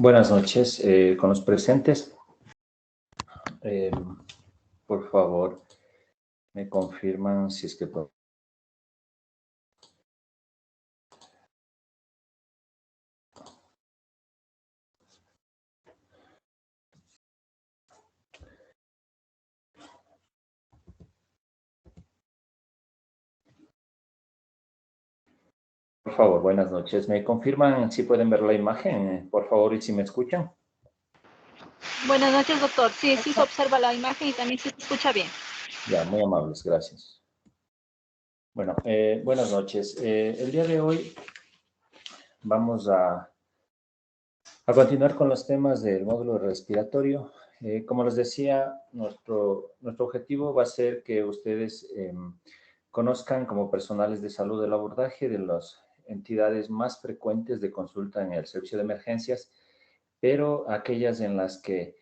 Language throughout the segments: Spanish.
Buenas noches con los presentes. Eh, por favor, me confirman si es que puedo. Por favor, buenas noches. ¿Me confirman si pueden ver la imagen? Por favor, y si me escuchan. Buenas noches, doctor. Sí, sí se observa la imagen y también se escucha bien. Ya, muy amables, gracias. Bueno, buenas noches. El día de hoy vamos a continuar con los temas del módulo respiratorio. Como les decía, nuestro objetivo va a ser que ustedes conozcan como personales de salud el abordaje de las entidades más frecuentes de consulta en el servicio de emergencias, pero aquellas en las que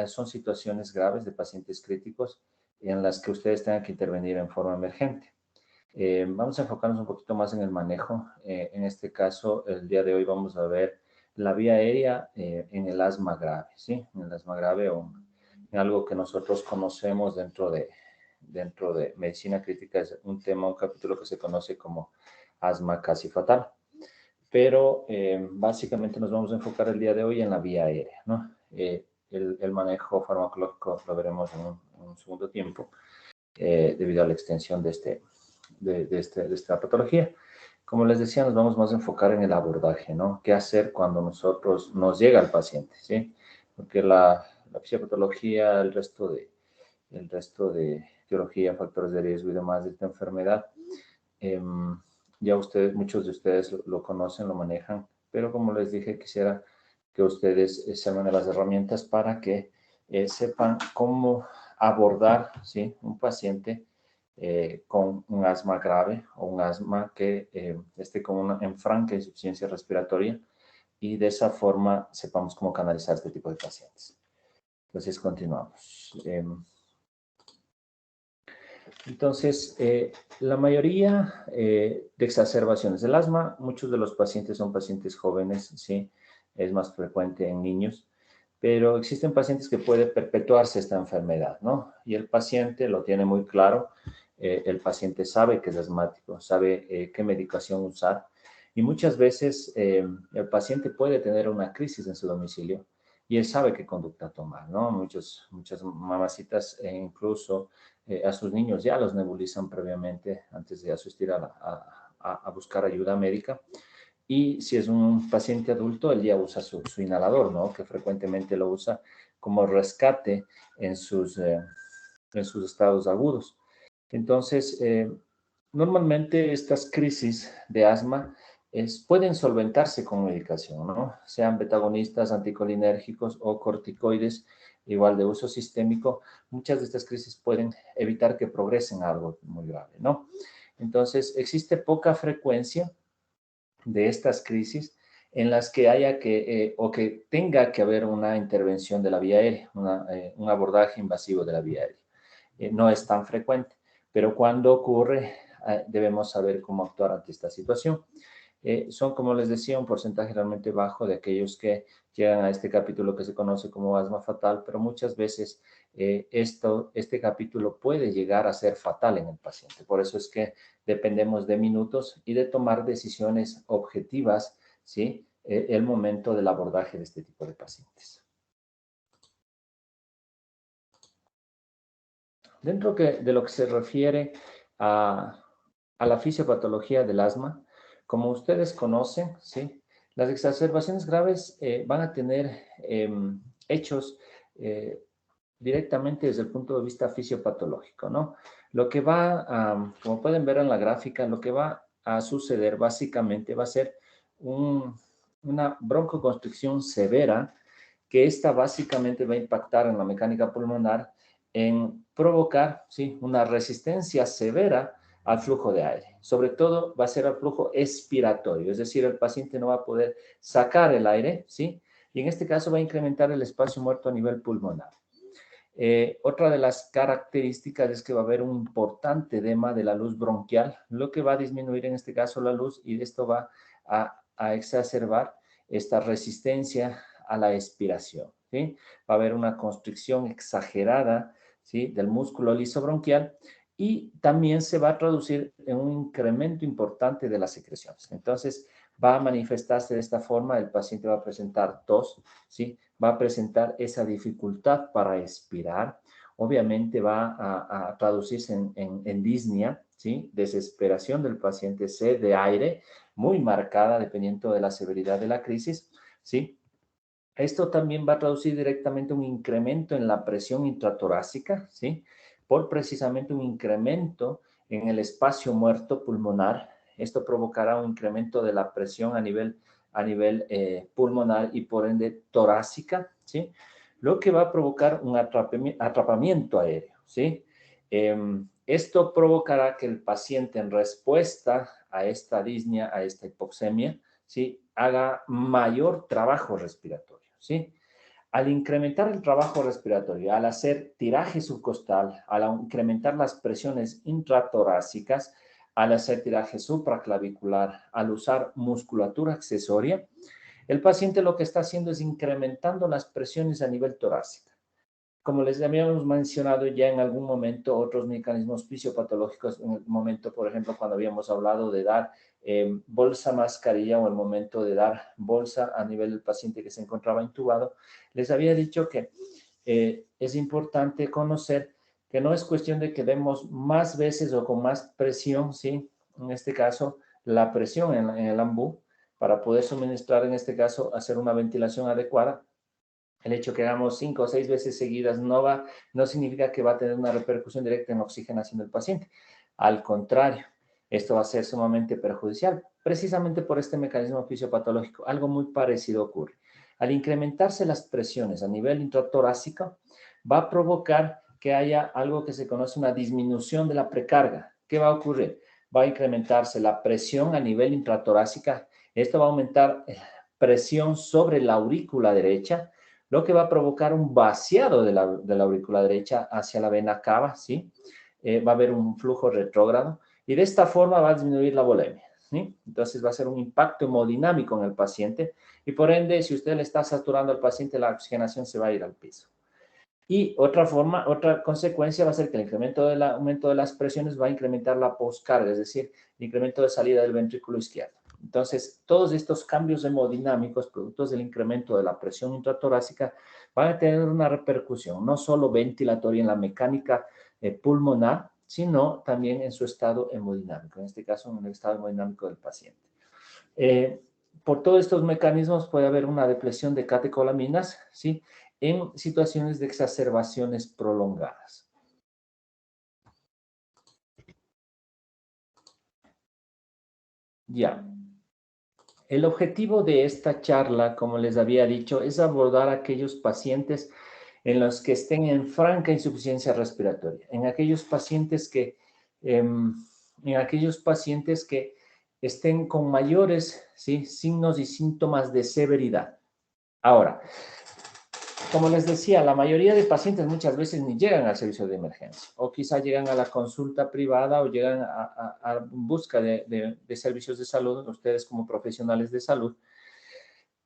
son situaciones graves de pacientes críticos en las que ustedes tengan que intervenir en forma emergente. Vamos a enfocarnos un poquito más en el manejo. En este caso, el día de hoy vamos a ver la vía aérea en el asma grave, ¿sí? En el asma grave o en algo que nosotros conocemos dentro de medicina crítica, es un tema, un capítulo que se conoce como asma casi fatal. Pero básicamente nos vamos a enfocar el día de hoy en la vía aérea, ¿no? El manejo farmacológico lo veremos en un segundo tiempo, debido a la extensión de esta patología. Como les decía, nos vamos más a enfocar en el abordaje, ¿no? ¿Qué hacer cuando nos llega el paciente, ¿sí? Porque la fisiopatología, el resto de etiología, factores de riesgo y demás de esta enfermedad, eh, ya muchos de ustedes lo conocen, lo manejan, pero como les dije, quisiera que ustedes se armen de las herramientas para que sepan cómo abordar, ¿sí? Un paciente con un asma grave o un asma que esté en franca insuficiencia respiratoria, y de esa forma sepamos cómo canalizar este tipo de pacientes. Entonces, continuamos. Entonces, la mayoría de exacerbaciones del asma, muchos de los pacientes son pacientes jóvenes, ¿sí? Es más frecuente en niños, pero existen pacientes que puede perpetuarse esta enfermedad, ¿no? Y el paciente lo tiene muy claro, el paciente sabe que es asmático, sabe qué medicación usar, y muchas veces el paciente puede tener una crisis en su domicilio y él sabe qué conducta tomar, ¿no? Muchas mamacitas incluso a sus niños ya los nebulizan previamente antes de asistir a buscar ayuda médica. Y si es un paciente adulto, él ya usa su inhalador, ¿no? Que frecuentemente lo usa como rescate en sus estados agudos. Entonces, normalmente estas crisis de asma pueden solventarse con medicación, ¿no? Sean betagonistas, anticolinérgicos o corticoides, igual de uso sistémico. Muchas de estas crisis pueden evitar que progresen a algo muy grave, ¿no? Entonces, existe poca frecuencia de estas crisis en las que haya o que tenga que haber una intervención de la vía aérea, un abordaje invasivo de la vía aérea. No es tan frecuente, pero cuando ocurre, debemos saber cómo actuar ante esta situación. Son, como les decía, un porcentaje realmente bajo de aquellos que llegan a este capítulo que se conoce como asma fatal, pero muchas veces este capítulo puede llegar a ser fatal en el paciente. Por eso es que dependemos de minutos y de tomar decisiones objetivas, ¿sí? El momento del abordaje de este tipo de pacientes. Dentro de lo que se refiere a la fisiopatología del asma, como ustedes conocen, ¿sí? Las exacerbaciones graves van a tener hechos directamente desde el punto de vista fisiopatológico, ¿no? Lo que como pueden ver en la gráfica, lo que va a suceder básicamente va a ser una broncoconstricción severa, que esta básicamente va a impactar en la mecánica pulmonar en provocar, ¿sí? Una resistencia severa al flujo de aire. Sobre todo va a ser al flujo expiratorio, es decir, el paciente no va a poder sacar el aire, ¿sí? Y en este caso va a incrementar el espacio muerto a nivel pulmonar. Otra de las características es que va a haber un importante edema de la luz bronquial, lo que va a disminuir en este caso la luz, y esto va a exacerbar esta resistencia a la expiración, ¿sí? Va a haber una constricción exagerada, ¿sí? Del músculo liso bronquial y también se va a traducir en un incremento importante de las secreciones. Entonces, va a manifestarse de esta forma, el paciente va a presentar tos, ¿sí? Va a presentar esa dificultad para expirar, obviamente va a traducirse en disnea, ¿sí? Desesperación del paciente, sed de aire, muy marcada dependiendo de la severidad de la crisis, ¿sí? Esto también va a traducir directamente un incremento en la presión intratorácica, ¿sí? Por precisamente un incremento en el espacio muerto pulmonar. Esto provocará un incremento de la presión a nivel pulmonar y por ende torácica, ¿sí? Lo que va a provocar un atrapamiento aéreo, ¿sí? Esto provocará que el paciente en respuesta a esta disnea, a esta hipoxemia, ¿sí? Haga mayor trabajo respiratorio, ¿sí? Al incrementar el trabajo respiratorio, al hacer tiraje subcostal, al incrementar las presiones intratorácicas, al hacer tiraje supraclavicular, al usar musculatura accesoria, el paciente lo que está haciendo es incrementando las presiones a nivel torácico. Como les habíamos mencionado ya en algún momento, otros mecanismos fisiopatológicos, en el momento, por ejemplo, cuando habíamos hablado de dar bolsa mascarilla o el momento de dar bolsa a nivel del paciente que se encontraba intubado, les había dicho que es importante conocer que no es cuestión de que demos más veces o con más presión, ¿sí? En este caso, la presión en el ambú para poder suministrar, en este caso, hacer una ventilación adecuada. El hecho que hagamos 5 o 6 veces seguidas no significa que va a tener una repercusión directa en la oxigenación del paciente. Al contrario, esto va a ser sumamente perjudicial, precisamente por este mecanismo fisiopatológico. Algo muy parecido ocurre. Al incrementarse las presiones a nivel intratorácico, va a provocar que haya algo que se conoce una disminución de la precarga. ¿Qué va a ocurrir? Va a incrementarse la presión a nivel intratorácica. Esto va a aumentar presión sobre la aurícula derecha, lo que va a provocar un vaciado de la aurícula derecha hacia la vena cava, ¿sí? Va a haber un flujo retrógrado y de esta forma va a disminuir la volemia, ¿sí? Entonces va a ser un impacto hemodinámico en el paciente y por ende, si usted le está saturando al paciente, la oxigenación se va a ir al piso. Y otra consecuencia va a ser que el incremento del aumento de las presiones va a incrementar la poscarga, es decir, el incremento de salida del ventrículo izquierdo. Entonces, todos estos cambios hemodinámicos, productos del incremento de la presión intratorácica, van a tener una repercusión no solo ventilatoria en la mecánica pulmonar, sino también en su estado hemodinámico, en este caso en el estado hemodinámico del paciente. Por todos estos mecanismos puede haber una depresión de catecolaminas, ¿sí? En situaciones de exacerbaciones prolongadas. Ya. El objetivo de esta charla, como les había dicho, es abordar a aquellos pacientes en los que estén en franca insuficiencia respiratoria, en aquellos pacientes que estén con mayores, ¿sí?, signos y síntomas de severidad. Ahora, como les decía, la mayoría de pacientes muchas veces ni llegan al servicio de emergencia o quizá llegan a la consulta privada o llegan a busca de servicios de salud, ustedes como profesionales de salud,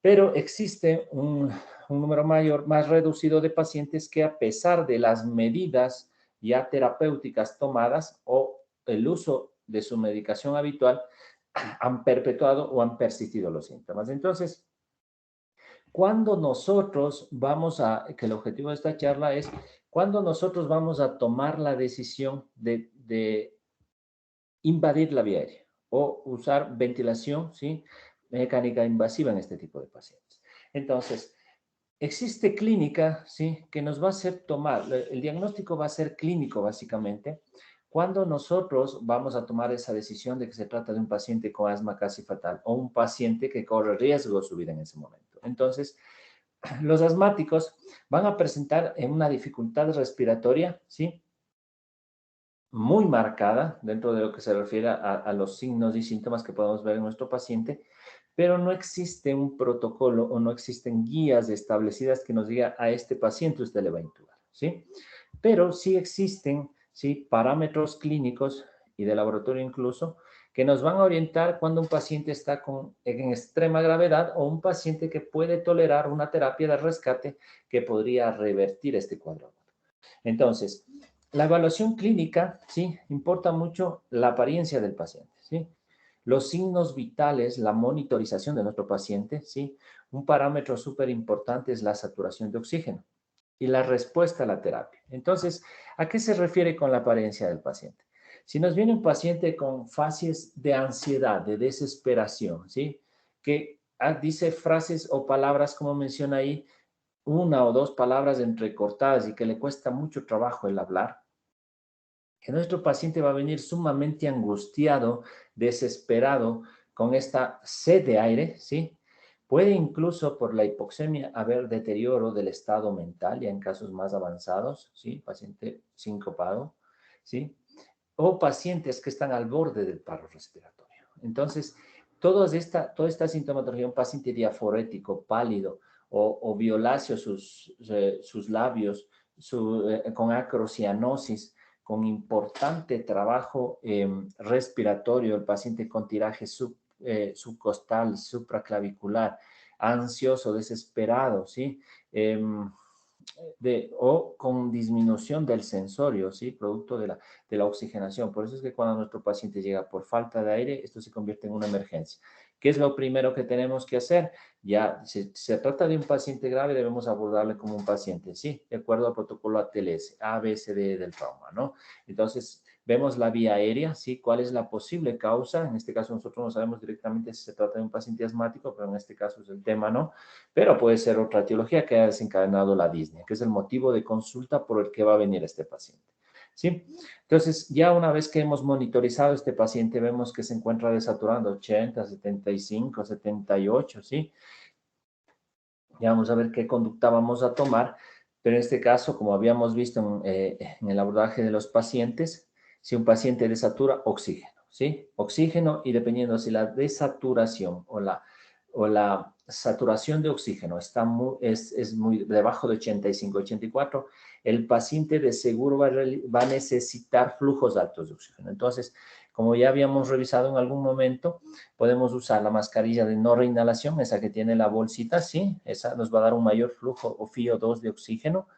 pero existe un número más reducido de pacientes que a pesar de las medidas ya terapéuticas tomadas o el uso de su medicación habitual, han perpetuado o han persistido los síntomas. Entonces, cuando nosotros que el objetivo de esta charla es, cuando nosotros vamos a tomar la decisión de invadir la vía aérea o usar ventilación, ¿sí?, mecánica invasiva en este tipo de pacientes. Entonces, existe clínica, ¿sí?, que nos va a hacer tomar, el diagnóstico va a ser clínico básicamente, cuando nosotros vamos a tomar esa decisión de que se trata de un paciente con asma casi fatal o un paciente que corre riesgo de su vida en ese momento. Entonces, los asmáticos van a presentar una dificultad respiratoria, ¿sí?, muy marcada dentro de lo que se refiere a los signos y síntomas que podemos ver en nuestro paciente, pero no existe un protocolo o no existen guías establecidas que nos diga a este paciente usted le va a intubar, ¿sí? Pero sí existen, ¿sí?, parámetros clínicos y de laboratorio incluso, que nos van a orientar cuando un paciente está en extrema gravedad o un paciente que puede tolerar una terapia de rescate que podría revertir este cuadro. Entonces, la evaluación clínica, ¿sí? Importa mucho la apariencia del paciente, ¿sí? Los signos vitales, la monitorización de nuestro paciente, ¿sí? Un parámetro súper importante es la saturación de oxígeno y la respuesta a la terapia. Entonces, ¿a qué se refiere con la apariencia del paciente? Si nos viene un paciente con fases de ansiedad, de desesperación, ¿sí? Que dice frases o palabras, como menciona ahí, una o dos palabras entrecortadas y que le cuesta mucho trabajo el hablar, que nuestro paciente va a venir sumamente angustiado, desesperado, con esta sed de aire, ¿sí? Puede incluso por la hipoxemia haber deterioro del estado mental, ya en casos más avanzados, ¿sí? Paciente sincopado, ¿sí? O pacientes que están al borde del paro respiratorio. Entonces, toda esta sintomatología, un paciente diaforético, pálido o violáceo sus labios, con acrocianosis, con importante trabajo respiratorio, el paciente con tiraje subcostal, supraclavicular, ansioso, desesperado, ¿sí? O con disminución del sensorio, ¿sí? Producto de la oxigenación. Por eso es que cuando nuestro paciente llega por falta de aire, esto se convierte en una emergencia. ¿Qué es lo primero que tenemos que hacer? Ya, si se trata de un paciente grave, debemos abordarle como un paciente, ¿sí? De acuerdo al protocolo ATLS, A, B, C, D del trauma, ¿no? Entonces, vemos la vía aérea, ¿sí? ¿Cuál es la posible causa? En este caso, nosotros no sabemos directamente si se trata de un paciente asmático, pero en este caso es el tema, ¿no? Pero puede ser otra etiología que haya desencadenado la disnea, que es el motivo de consulta por el que va a venir este paciente. ¿Sí? Entonces, ya una vez que hemos monitorizado este paciente, vemos que se encuentra desaturando 80, 75, 78, ¿sí? Ya vamos a ver qué conducta vamos a tomar, pero en este caso, como habíamos visto en el abordaje de los pacientes, si un paciente desatura, oxígeno, ¿sí? Oxígeno, y dependiendo si la desaturación o la saturación de oxígeno es muy debajo de 85, 84, el paciente de seguro va a necesitar flujos altos de oxígeno. Entonces, como ya habíamos revisado en algún momento, podemos usar la mascarilla de no reinhalación, esa que tiene la bolsita, sí, esa nos va a dar un mayor flujo o FiO2 de oxígeno.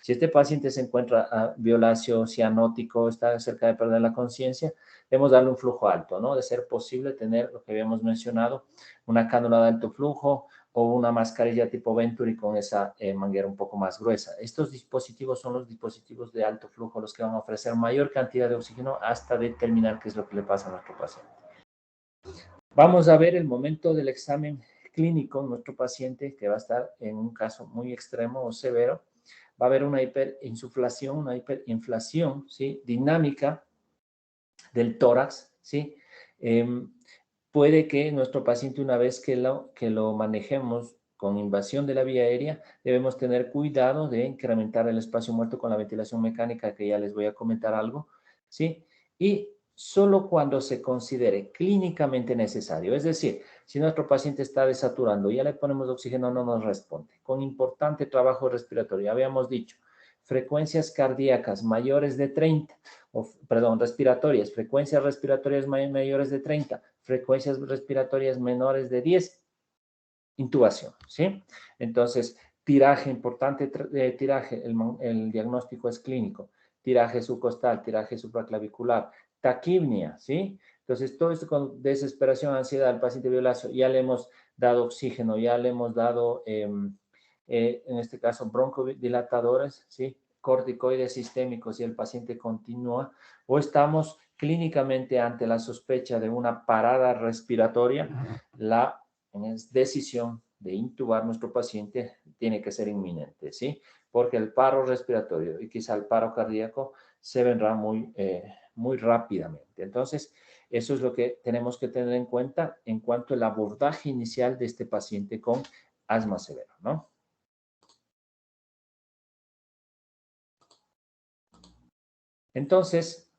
Si este paciente se encuentra violáceo, cianótico, está cerca de perder la conciencia, debemos darle un flujo alto, ¿no? De ser posible tener lo que habíamos mencionado, una cánula de alto flujo o una mascarilla tipo Venturi con esa manguera un poco más gruesa. Estos dispositivos son los dispositivos de alto flujo, los que van a ofrecer mayor cantidad de oxígeno hasta determinar qué es lo que le pasa a nuestro paciente. Vamos a ver el momento del examen clínico en nuestro paciente, que va a estar en un caso muy extremo o severo. Va a haber una hiperinsuflación, una hiperinflación, ¿sí? Dinámica del tórax, ¿sí? Puede que nuestro paciente, una vez que lo manejemos con invasión de la vía aérea, debemos tener cuidado de incrementar el espacio muerto con la ventilación mecánica, que ya les voy a comentar algo, ¿sí? Y solo cuando se considere clínicamente necesario, es decir, si nuestro paciente está desaturando, ya le ponemos oxígeno, no nos responde, con importante trabajo respiratorio, habíamos dicho, frecuencias cardíacas mayores de 30, respiratorias, frecuencias respiratorias mayores de 30, frecuencias respiratorias menores de 10, intubación, ¿sí? Entonces, tiraje, importante tiraje, el diagnóstico es clínico, tiraje subcostal, tiraje supraclavicular, taquipnea, ¿sí? Entonces, todo esto con desesperación, ansiedad, al paciente violáceo, ya le hemos dado oxígeno, ya le hemos dado, en este caso, broncodilatadores, ¿sí? Corticoides sistémicos, y el paciente continúa, o estamos clínicamente ante la sospecha de una parada respiratoria, la decisión de intubar nuestro paciente tiene que ser inminente, ¿sí? Porque el paro respiratorio y quizá el paro cardíaco se vendrá muy rápidamente. Entonces, eso es lo que tenemos que tener en cuenta en cuanto al abordaje inicial de este paciente con asma severo, ¿no? Entonces,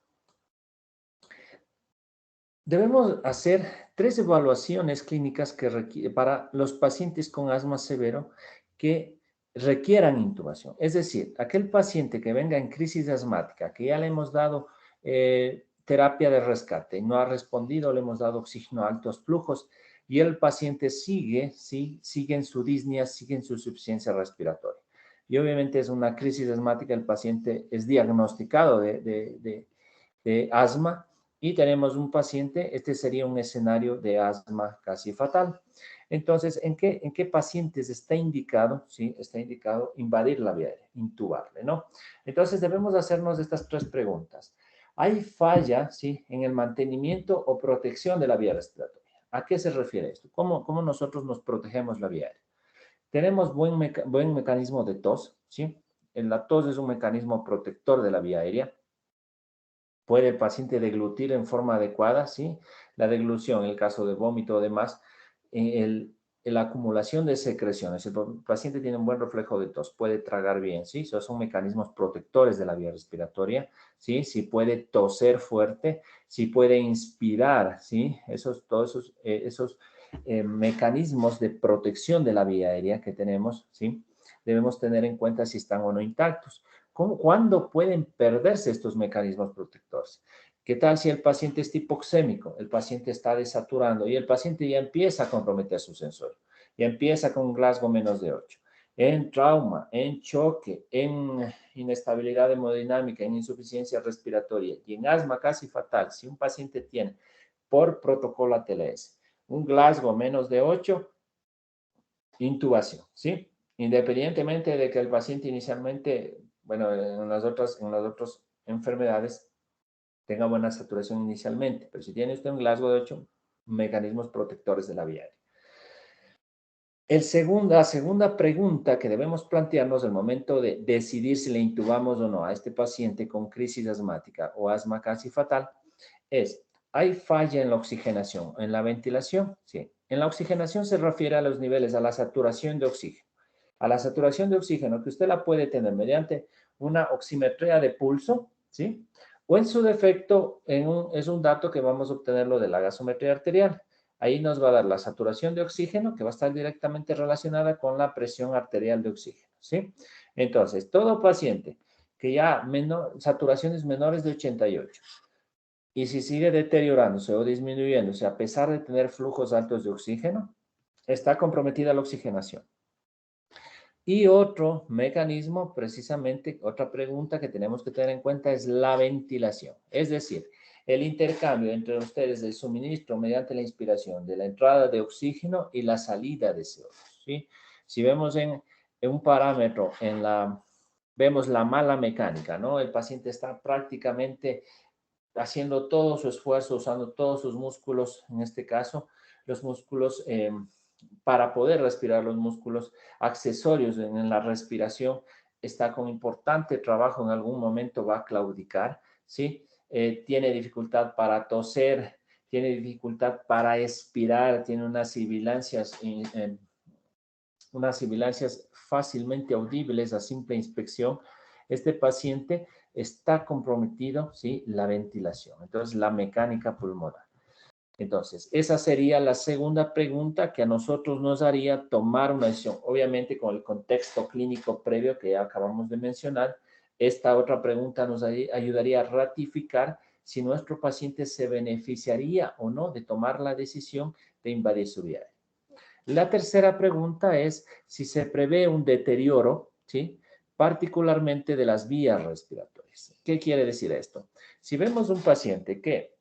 debemos hacer 3 evaluaciones clínicas para los pacientes con asma severo que requieran intubación. Es decir, aquel paciente que venga en crisis asmática, que ya le hemos dado terapia de rescate. No ha respondido, le hemos dado oxígeno a altos flujos y el paciente sigue, ¿sí? Sigue en su disnea, sigue en su insuficiencia respiratoria. Y obviamente es una crisis asmática, el paciente es diagnosticado de asma y tenemos un paciente, este sería un escenario de asma casi fatal. Entonces, ¿en qué pacientes está indicado? Sí, está indicado invadir la vía aérea, intubarle, ¿no? Entonces, debemos hacernos estas tres preguntas. ¿Hay falla, sí, en el mantenimiento o protección de la vía respiratoria? ¿A qué se refiere esto? ¿Cómo nosotros nos protegemos la vía aérea? Tenemos buen mecanismo de tos, ¿sí? La tos es un mecanismo protector de la vía aérea. ¿Puede el paciente deglutir en forma adecuada? Sí. La deglución, en el caso de vómito o demás, la acumulación de secreciones. El paciente tiene un buen reflejo de tos, puede tragar bien, ¿sí? Esos son mecanismos protectores de la vía respiratoria, ¿sí? Si puede toser fuerte, si puede inspirar, ¿sí? Todos esos mecanismos de protección de la vía aérea que tenemos, ¿sí? Debemos tener en cuenta si están o no intactos. ¿Cuándo pueden perderse estos mecanismos protectores? ¿Qué tal si el paciente es hipoxémico? El paciente está desaturando y el paciente ya empieza a comprometer su sensorio. Ya empieza con un Glasgow menos de 8. En trauma, en choque, en inestabilidad hemodinámica, en insuficiencia respiratoria y en asma casi fatal, si un paciente tiene por protocolo ATLS un Glasgow menos de 8, intubación, ¿sí? Independientemente de que el paciente inicialmente, bueno, en las otras enfermedades tenga buena saturación inicialmente, pero si tiene usted un Glasgow de 8, mecanismos protectores de la vía aérea. La segunda pregunta que debemos plantearnos al momento de decidir si le intubamos o no a este paciente con crisis asmática o asma casi fatal es, ¿hay falla en la oxigenación, en la ventilación? Sí. En la oxigenación se refiere a los niveles, a la saturación de oxígeno. A la saturación de oxígeno que usted la puede tener mediante una oximetría de pulso, ¿sí? O en su defecto, es un dato que vamos a obtenerlo de la gasometría arterial. Ahí nos va a dar la saturación de oxígeno, que va a estar directamente relacionada con la presión arterial de oxígeno, ¿sí? Entonces, todo paciente que ya saturaciones menores de 88, y si sigue deteriorándose o disminuyéndose a pesar de tener flujos altos de oxígeno, está comprometida la oxigenación. Y otro mecanismo, precisamente, otra pregunta que tenemos que tener en cuenta es la ventilación. Es decir, el intercambio entre ustedes del suministro mediante la inspiración de la entrada de oxígeno y la salida de CO2, ¿sí? Si vemos en un parámetro, vemos la mala mecánica, ¿no? El paciente está prácticamente haciendo todo su esfuerzo, usando todos sus músculos, en este caso, los músculos para poder respirar, los músculos accesorios en la respiración, está con importante trabajo, en algún momento va a claudicar, ¿sí? Tiene dificultad para toser, tiene dificultad para expirar, tiene unas sibilancias fácilmente audibles a simple inspección. Este paciente está comprometido, ¿sí? La ventilación, entonces la mecánica pulmonar. Entonces, esa sería la segunda pregunta que a nosotros nos haría tomar una decisión. Obviamente, con el contexto clínico previo que ya acabamos de mencionar, esta otra pregunta nos ayudaría a ratificar si nuestro paciente se beneficiaría o no de tomar la decisión de invadir su vía aérea. La tercera pregunta es si se prevé un deterioro, ¿sí? Particularmente de las vías respiratorias. ¿Qué quiere decir esto? Si vemos un paciente que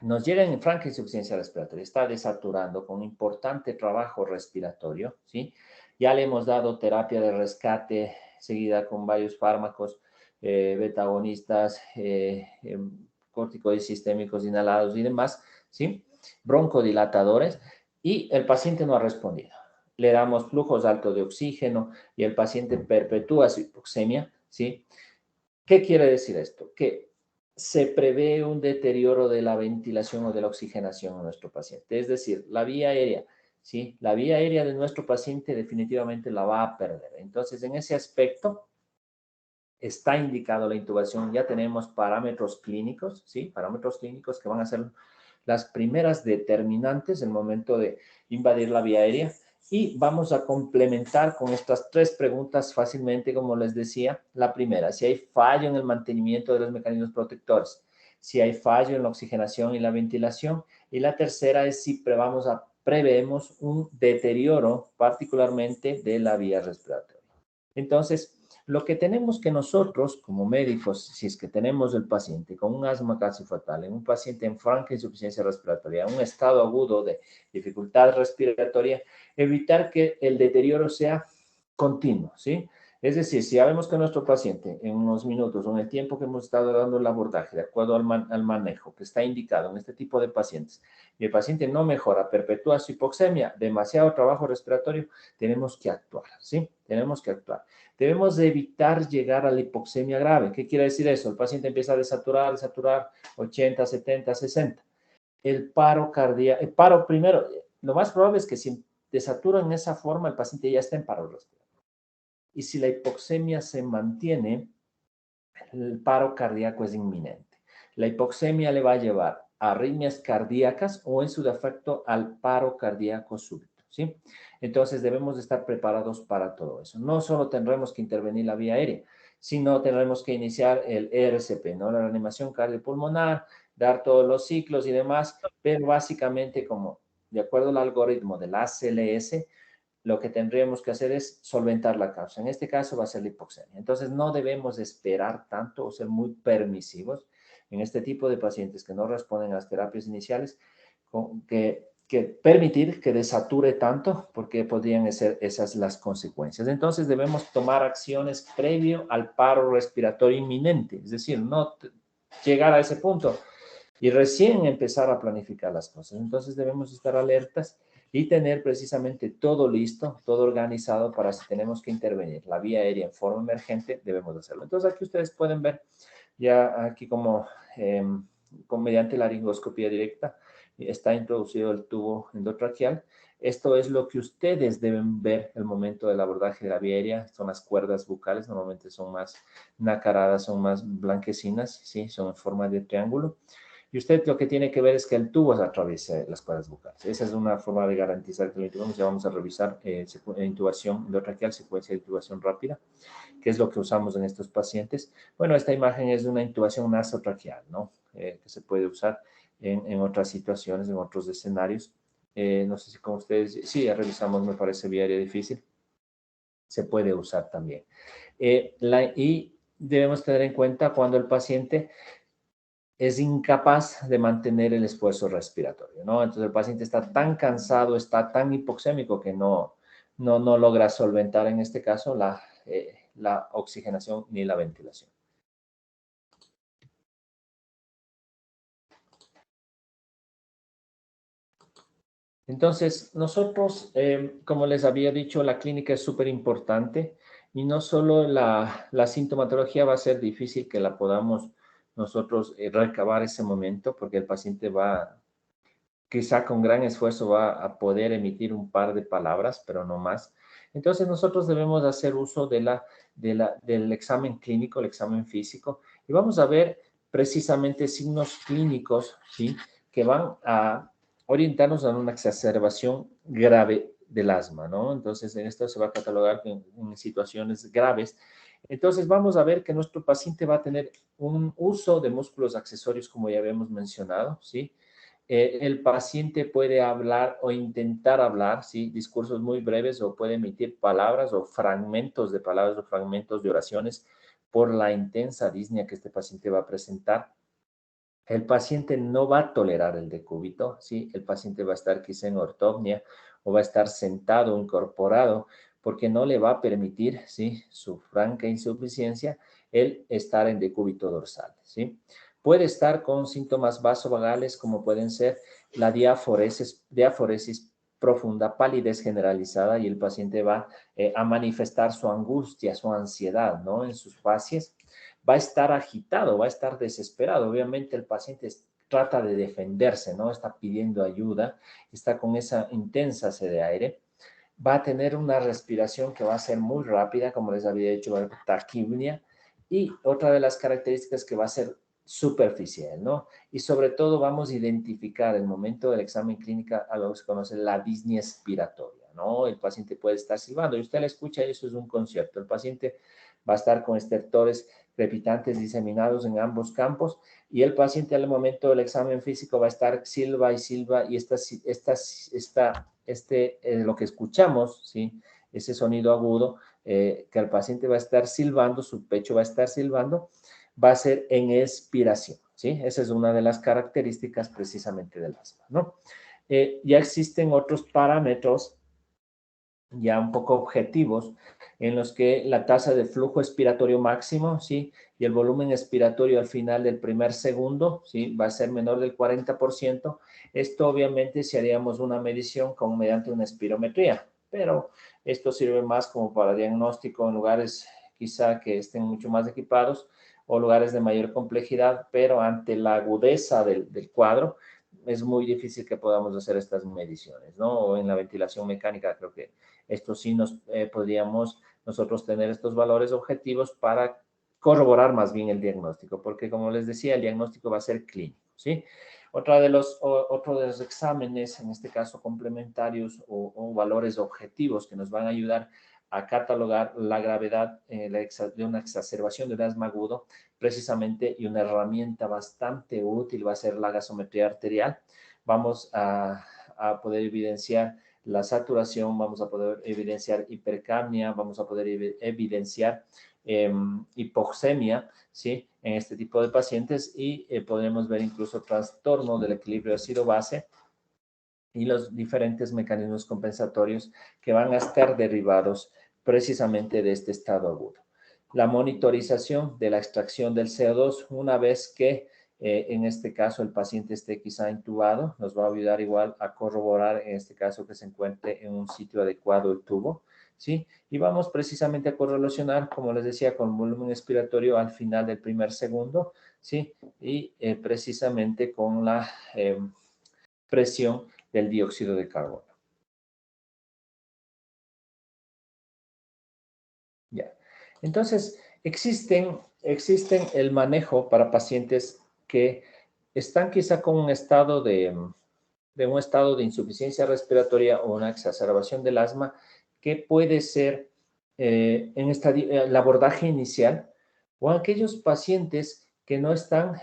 nos llega en franca insuficiencia respiratoria, está desaturando con importante trabajo respiratorio, ¿sí? Ya le hemos dado terapia de rescate seguida con varios fármacos, beta-agonistas, corticoides sistémicos inhalados y demás, ¿sí? Broncodilatadores, y el paciente no ha respondido. Le damos flujos altos de oxígeno y el paciente perpetúa su hipoxemia, ¿sí? ¿Qué quiere decir esto? Que se prevé un deterioro de la ventilación o de la oxigenación en nuestro paciente. Es decir, la vía aérea, ¿sí? La vía aérea de nuestro paciente definitivamente la va a perder. Entonces, en ese aspecto, está indicado la intubación. Ya tenemos parámetros clínicos, ¿sí? Parámetros clínicos que van a ser las primeras determinantes en el momento de invadir la vía aérea. Y vamos a complementar con estas tres preguntas fácilmente, como les decía. La primera, si hay fallo en el mantenimiento de los mecanismos protectores. si hay fallo en la oxigenación y la ventilación. Y la tercera es si preveemos un deterioro particularmente de la vía respiratoria. Entonces, lo que tenemos que nosotros como médicos, si es que tenemos el paciente con un asma casi fatal, en un paciente en franca insuficiencia respiratoria, un estado agudo de dificultad respiratoria, evitar que el deterioro sea continuo, ¿sí? Es decir, si ya vemos que nuestro paciente en unos minutos o en el tiempo que hemos estado dando el abordaje, de acuerdo al manejo que está indicado en este tipo de pacientes, y el paciente no mejora, perpetúa su hipoxemia, demasiado trabajo respiratorio, tenemos que actuar, ¿sí? Tenemos que actuar. Debemos de evitar llegar a la hipoxemia grave. ¿Qué quiere decir eso? El paciente empieza a desaturar, 80, 70, 60. El paro cardíaco, el paro primero, lo más probable es que si desatura en esa forma, el paciente ya está en paro respiratorio. Y si la hipoxemia se mantiene, el paro cardíaco es inminente. La hipoxemia le va a llevar a arritmias cardíacas o en su defecto al paro cardíaco súbito, ¿sí? Entonces debemos de estar preparados para todo eso. No solo tendremos que intervenir la vía aérea, sino tendremos que iniciar el ERCP, ¿no? La reanimación cardiopulmonar, dar todos los ciclos y demás, pero básicamente como de acuerdo al algoritmo de la ACLS, lo que tendríamos que hacer es solventar la causa. En este caso va a ser la hipoxemia. Entonces no debemos esperar tanto o ser muy permisivos en este tipo de pacientes que no responden a las terapias iniciales, que permitir que desature tanto porque podrían ser esas las consecuencias. Entonces debemos tomar acciones previo al paro respiratorio inminente, es decir, no llegar a ese punto y recién empezar a planificar las cosas. Entonces debemos estar alertas y tener precisamente todo listo, todo organizado para si tenemos que intervenir la vía aérea en forma emergente, debemos hacerlo. Entonces aquí ustedes pueden ver ya aquí como mediante laringoscopía directa está introducido el tubo endotraqueal. Esto es lo que ustedes deben ver el momento del abordaje de la vía aérea. Son las cuerdas bucales, normalmente son más nacaradas, son más blanquecinas, ¿sí? Son en forma de triángulo. Y usted lo que tiene que ver es que el tubo atraviese las cuerdas bucales. Esa es una forma de garantizar que lo intubamos. Ya vamos a revisar intubación endotraqueal, secuencia de intubación rápida, que es lo que usamos en estos pacientes. Bueno, esta imagen es de una intubación nasotraqueal, ¿no? Que se puede usar en otras situaciones, en otros escenarios. No sé si con ustedes, sí, ya revisamos, me parece vía aérea difícil. Se puede usar también. Y debemos tener en cuenta cuando el paciente es incapaz de mantener el esfuerzo respiratorio, ¿no? Entonces el paciente está tan cansado, está tan hipoxémico que no logra solventar en este caso la oxigenación ni la ventilación. Entonces, nosotros, como les había dicho, la clínica es súper importante y no solo la sintomatología va a ser difícil que la podamos nosotros recabar ese momento porque el paciente va, quizá con gran esfuerzo va a poder emitir un par de palabras, pero no más. Entonces nosotros debemos hacer uso del examen clínico, el examen físico, y vamos a ver precisamente signos clínicos, ¿sí? Que van a orientarnos a una exacerbación grave del asma, ¿no? Entonces en esto se va a catalogar en situaciones graves. Entonces vamos a ver que nuestro paciente va a tener un uso de músculos accesorios, como ya habíamos mencionado, ¿sí? El paciente puede hablar o intentar hablar, ¿sí? Discursos muy breves o puede emitir palabras o fragmentos de palabras o fragmentos de oraciones por la intensa disnea que este paciente va a presentar. El paciente no va a tolerar el decúbito, ¿sí? El paciente va a estar quizá en ortopnia o va a estar sentado, incorporado, porque no le va a permitir, ¿sí? Su franca insuficiencia, el estar en decúbito dorsal, ¿sí? Puede estar con síntomas vasovagales como pueden ser la diaforesis profunda, palidez generalizada y el paciente va a manifestar su angustia, su ansiedad, ¿no? En sus facies. Va a estar agitado, va a estar desesperado. Obviamente el paciente trata de defenderse, ¿no? Está pidiendo ayuda, está con esa intensa sed de aire. Va a tener una respiración que va a ser muy rápida, como les había dicho, taquipnea. Y otra de las características que va a ser superficial, ¿no? Y sobre todo vamos a identificar el momento del examen clínico a lo que se conoce la disnea expiratoria, ¿no? El paciente puede estar silbando y usted la escucha y eso es un concierto. El paciente va a estar con estertores crepitantes diseminados en ambos campos, y el paciente al momento del examen físico va a estar silba y silba, y lo que escuchamos, ¿sí? Ese sonido agudo, que el paciente va a estar silbando, su pecho va a estar silbando, va a ser en expiración, ¿sí? Esa es una de las características precisamente del asma, ¿no? Ya existen otros parámetros ya un poco objetivos, en los que la tasa de flujo expiratorio máximo, ¿sí? Y el volumen expiratorio al final del primer segundo, ¿sí? Va a ser menor del 40%. Esto obviamente si haríamos una medición mediante una espirometría, pero esto sirve más como para diagnóstico en lugares quizá que estén mucho más equipados o lugares de mayor complejidad, pero ante la agudeza del cuadro, es muy difícil que podamos hacer estas mediciones, ¿no? O en la ventilación mecánica creo que esto sí podríamos nosotros tener estos valores objetivos para corroborar más bien el diagnóstico, porque como les decía, el diagnóstico va a ser clínico, ¿sí? Otro de los exámenes, en este caso complementarios o valores objetivos que nos van a ayudar a catalogar la gravedad de una exacerbación de un asma agudo, precisamente, y una herramienta bastante útil va a ser la gasometría arterial. Vamos a poder evidenciar la saturación, vamos a poder evidenciar hipercapnia, vamos a poder evidenciar hipoxemia, ¿sí? En este tipo de pacientes, y podremos ver incluso trastorno del equilibrio ácido-base y los diferentes mecanismos compensatorios que van a estar derivados precisamente de este estado agudo. La monitorización de la extracción del CO2 una vez que en este caso el paciente esté quizá intubado, nos va a ayudar igual a corroborar en este caso que se encuentre en un sitio adecuado el tubo, ¿sí? Y vamos precisamente a correlacionar, como les decía, con volumen expiratorio al final del primer segundo, ¿sí? Y precisamente con la presión del dióxido de carbono. Ya. Entonces, existen el manejo para pacientes que están quizá con un estado de insuficiencia respiratoria o una exacerbación del asma, que puede ser en el abordaje inicial, o aquellos pacientes que no están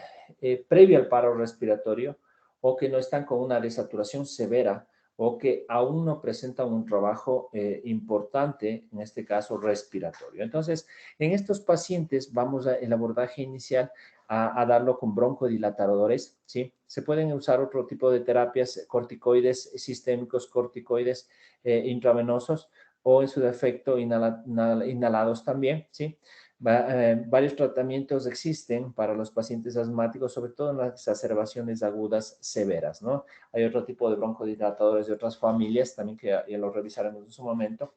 previo al paro respiratorio o que no están con una desaturación severa o que aún no presentan un trabajo importante, en este caso respiratorio. Entonces, en estos pacientes vamos el abordaje inicial a darlo con broncodilatadores, ¿sí? Se pueden usar otro tipo de terapias, corticoides sistémicos, corticoides intravenosos, o en su defecto inhalados también, ¿sí? Varios tratamientos existen para los pacientes asmáticos, sobre todo en las exacerbaciones agudas severas, ¿no? Hay otro tipo de broncodilatadores de otras familias también que ya lo revisaremos en su momento,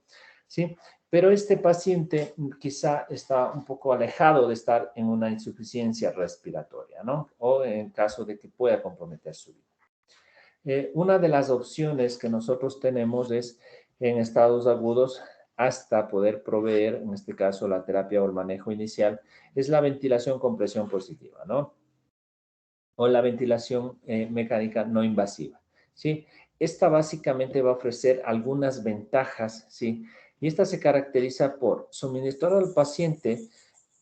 ¿sí? Pero este paciente quizá está un poco alejado de estar en una insuficiencia respiratoria, ¿no? O en caso de que pueda comprometer su vida. Una de las opciones que nosotros tenemos es en estados agudos, hasta poder proveer, en este caso la terapia o el manejo inicial, es la ventilación con presión positiva, ¿no? O la ventilación mecánica no invasiva, ¿sí? Esta básicamente va a ofrecer algunas ventajas, ¿sí? Y esta se caracteriza por suministrar al paciente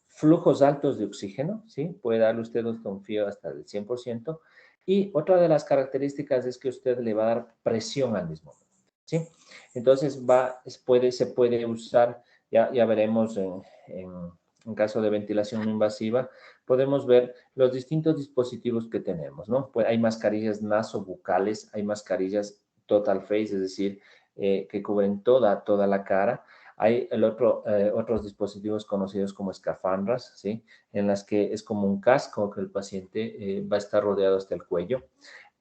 flujos altos de oxígeno, ¿sí? Puede darle usted un confío hasta el 100%. Y otra de las características es que usted le va a dar presión al mismo momento, ¿sí? Entonces se puede usar, ya veremos en caso de ventilación no invasiva, podemos ver los distintos dispositivos que tenemos, ¿no? Pues hay mascarillas nasobucales, hay mascarillas total face, es decir, que cubren toda la cara. Hay otros dispositivos conocidos como escafandras, ¿sí? En las que es como un casco que el paciente va a estar rodeado hasta el cuello.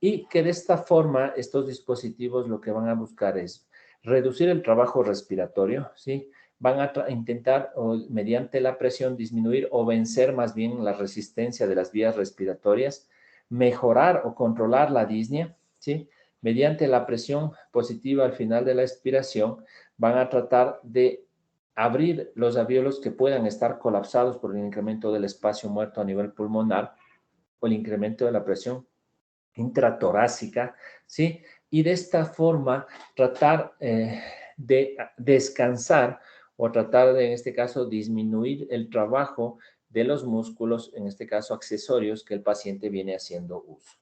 Y que de esta forma estos dispositivos lo que van a buscar es reducir el trabajo respiratorio, ¿sí? Van a intentar, mediante la presión, disminuir o vencer más bien la resistencia de las vías respiratorias, mejorar o controlar la disnea, ¿sí? Mediante la presión positiva al final de la expiración, van a tratar de abrir los alvéolos que puedan estar colapsados por el incremento del espacio muerto a nivel pulmonar o el incremento de la presión intratorácica, ¿sí? Y de esta forma tratar de descansar o tratar de, en este caso, disminuir el trabajo de los músculos, en este caso accesorios, que el paciente viene haciendo uso.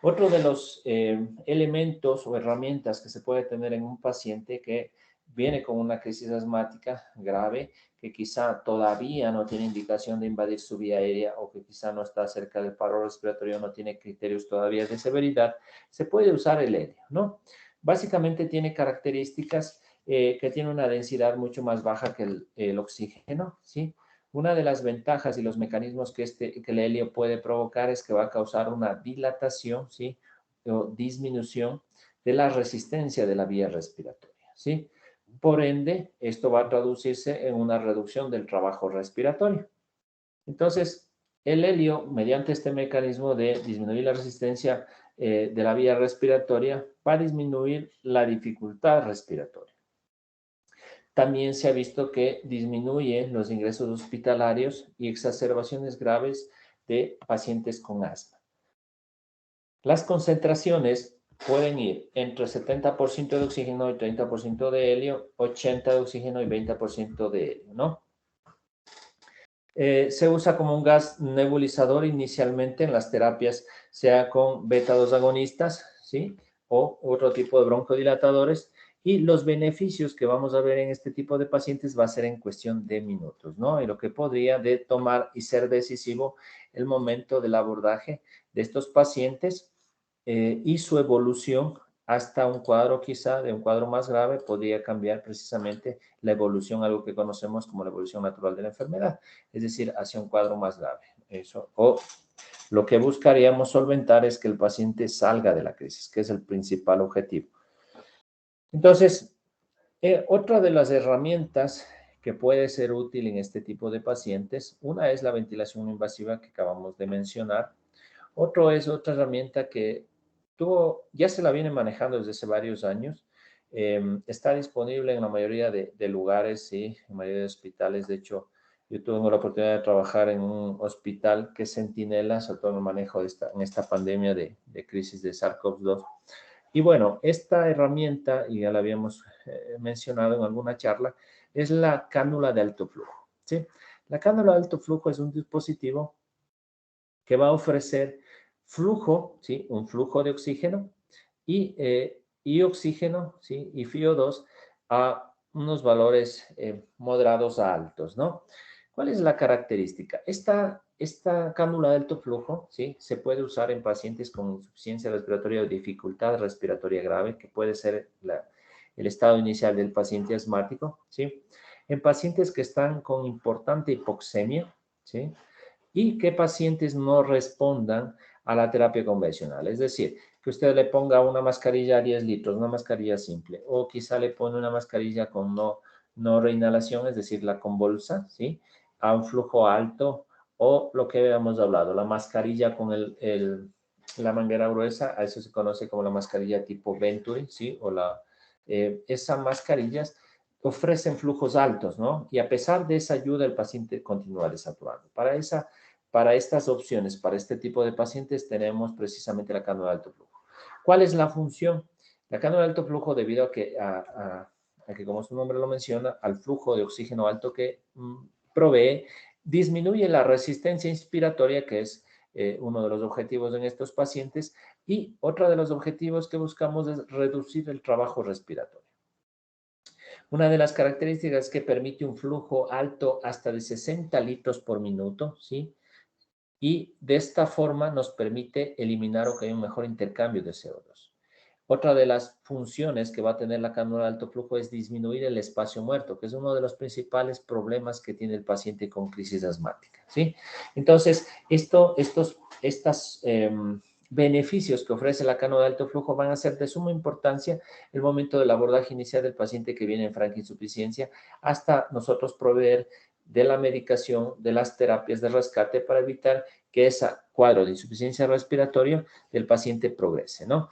Otro de los elementos o herramientas que se puede tener en un paciente que viene con una crisis asmática grave, que quizá todavía no tiene indicación de invadir su vía aérea o que quizá no está cerca del paro respiratorio, no tiene criterios todavía de severidad, se puede usar el helio, ¿no? Básicamente tiene características que tiene una densidad mucho más baja que el oxígeno, ¿sí? Una de las ventajas y los mecanismos que el helio puede provocar es que va a causar una dilatación, ¿sí? O disminución de la resistencia de la vía respiratoria, ¿sí? Por ende, esto va a traducirse en una reducción del trabajo respiratorio. Entonces, el helio, mediante este mecanismo de disminuir la resistencia de la vía respiratoria, va a disminuir la dificultad respiratoria. También se ha visto que disminuye los ingresos hospitalarios y exacerbaciones graves de pacientes con asma. Las concentraciones pueden ir entre 70% de oxígeno y 30% de helio, 80% de oxígeno y 20% de helio, ¿no? Se usa como un gas nebulizador inicialmente en las terapias, sea con beta-2 agonistas, ¿sí? O otro tipo de broncodilatadores, y los beneficios que vamos a ver en este tipo de pacientes va a ser en cuestión de minutos, ¿no? Y lo que podría de tomar y ser decisivo el momento del abordaje de estos pacientes y su evolución hasta un cuadro quizá de un cuadro más grave podría cambiar precisamente la evolución, algo que conocemos como la evolución natural de la enfermedad, es decir, hacia un cuadro más grave. Eso, o lo que buscaríamos solventar es que el paciente salga de la crisis, que es el principal objetivo. Entonces, otra de las herramientas que puede ser útil en este tipo de pacientes, una es la ventilación invasiva que acabamos de mencionar. Otro es otra herramienta que ya se la viene manejando desde hace varios años. Está disponible en la mayoría de lugares, sí, en la mayoría de hospitales. De hecho, yo tuve la oportunidad de trabajar en un hospital que es Centinela, sobre todo en el manejo en esta pandemia de crisis de SARS-CoV-2. Y bueno, esta herramienta, y ya la habíamos mencionado en alguna charla, es la cánula de alto flujo, ¿sí? La cánula de alto flujo es un dispositivo que va a ofrecer flujo, ¿sí? Un flujo de oxígeno y oxígeno, ¿sí? Y FiO2 a unos valores moderados a altos, ¿no? ¿Cuál es la característica? Esta cánula de alto flujo, ¿sí? Se puede usar en pacientes con insuficiencia respiratoria o dificultad respiratoria grave, que puede ser el estado inicial del paciente asmático, ¿sí? En pacientes que están con importante hipoxemia, ¿sí? Y que pacientes no respondan a la terapia convencional. Es decir, que usted le ponga una mascarilla a 10 litros, una mascarilla simple, o quizá le pone una mascarilla con no reinhalación, es decir, la con bolsa, ¿sí? A un flujo alto, o lo que habíamos hablado, la mascarilla con la manguera gruesa, a eso se conoce como la mascarilla tipo Venturi, ¿sí? O esas mascarillas ofrecen flujos altos, ¿no? Y a pesar de esa ayuda, el paciente continúa desaturando. Para estas opciones, para este tipo de pacientes, tenemos precisamente la cánula de alto flujo. ¿Cuál es la función? La cánula de alto flujo, debido a que, como su nombre lo menciona, al flujo de oxígeno alto que provee, disminuye la resistencia inspiratoria, que es uno de los objetivos en estos pacientes, y otro de los objetivos que buscamos es reducir el trabajo respiratorio. Una de las características es que permite un flujo alto hasta de 60 litros por minuto, ¿sí? Y de esta forma nos permite eliminar o que haya un mejor intercambio de CO2. Otra de las funciones que va a tener la cánula de alto flujo es disminuir el espacio muerto, que es uno de los principales problemas que tiene el paciente con crisis asmática, ¿sí? Entonces, estos beneficios que ofrece la cánula de alto flujo van a ser de suma importancia el momento del abordaje inicial del paciente que viene en franca insuficiencia, hasta nosotros proveer de la medicación, de las terapias de rescate para evitar que ese cuadro de insuficiencia respiratoria del paciente progrese, ¿no?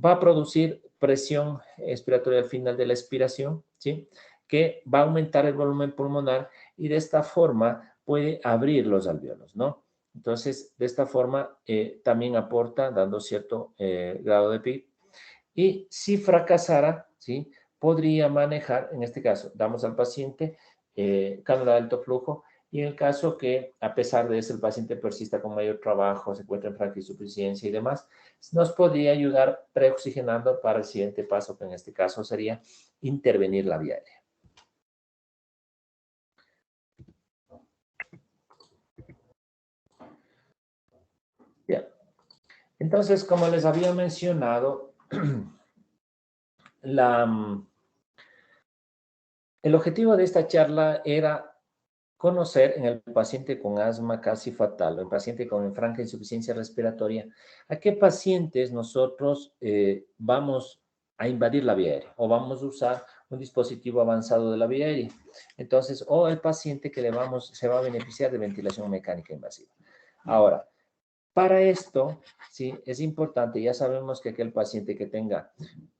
Va a producir presión expiratoria al final de la expiración, ¿sí? Que va a aumentar el volumen pulmonar y de esta forma puede abrir los alvéolos, ¿no? Entonces, de esta forma también aporta dando cierto grado de PIB. Y si fracasara, ¿sí? Podría manejar, en este caso, damos al paciente cánula de alto flujo Y en el caso que, a pesar de eso, el paciente persista con mayor trabajo, se encuentra en francoinsuficiencia y demás, nos podría ayudar preoxigenando para el siguiente paso, que en este caso sería intervenir la vía aérea. Bien. Entonces, como les había mencionado, el objetivo de esta charla era conocer en el paciente con asma casi fatal o en paciente con franca insuficiencia respiratoria, a qué pacientes nosotros vamos a invadir la vía aérea o vamos a usar un dispositivo avanzado de la vía aérea. Entonces, o el paciente que se va a beneficiar de ventilación mecánica invasiva. Ahora, para esto, sí, es importante, ya sabemos que aquel paciente que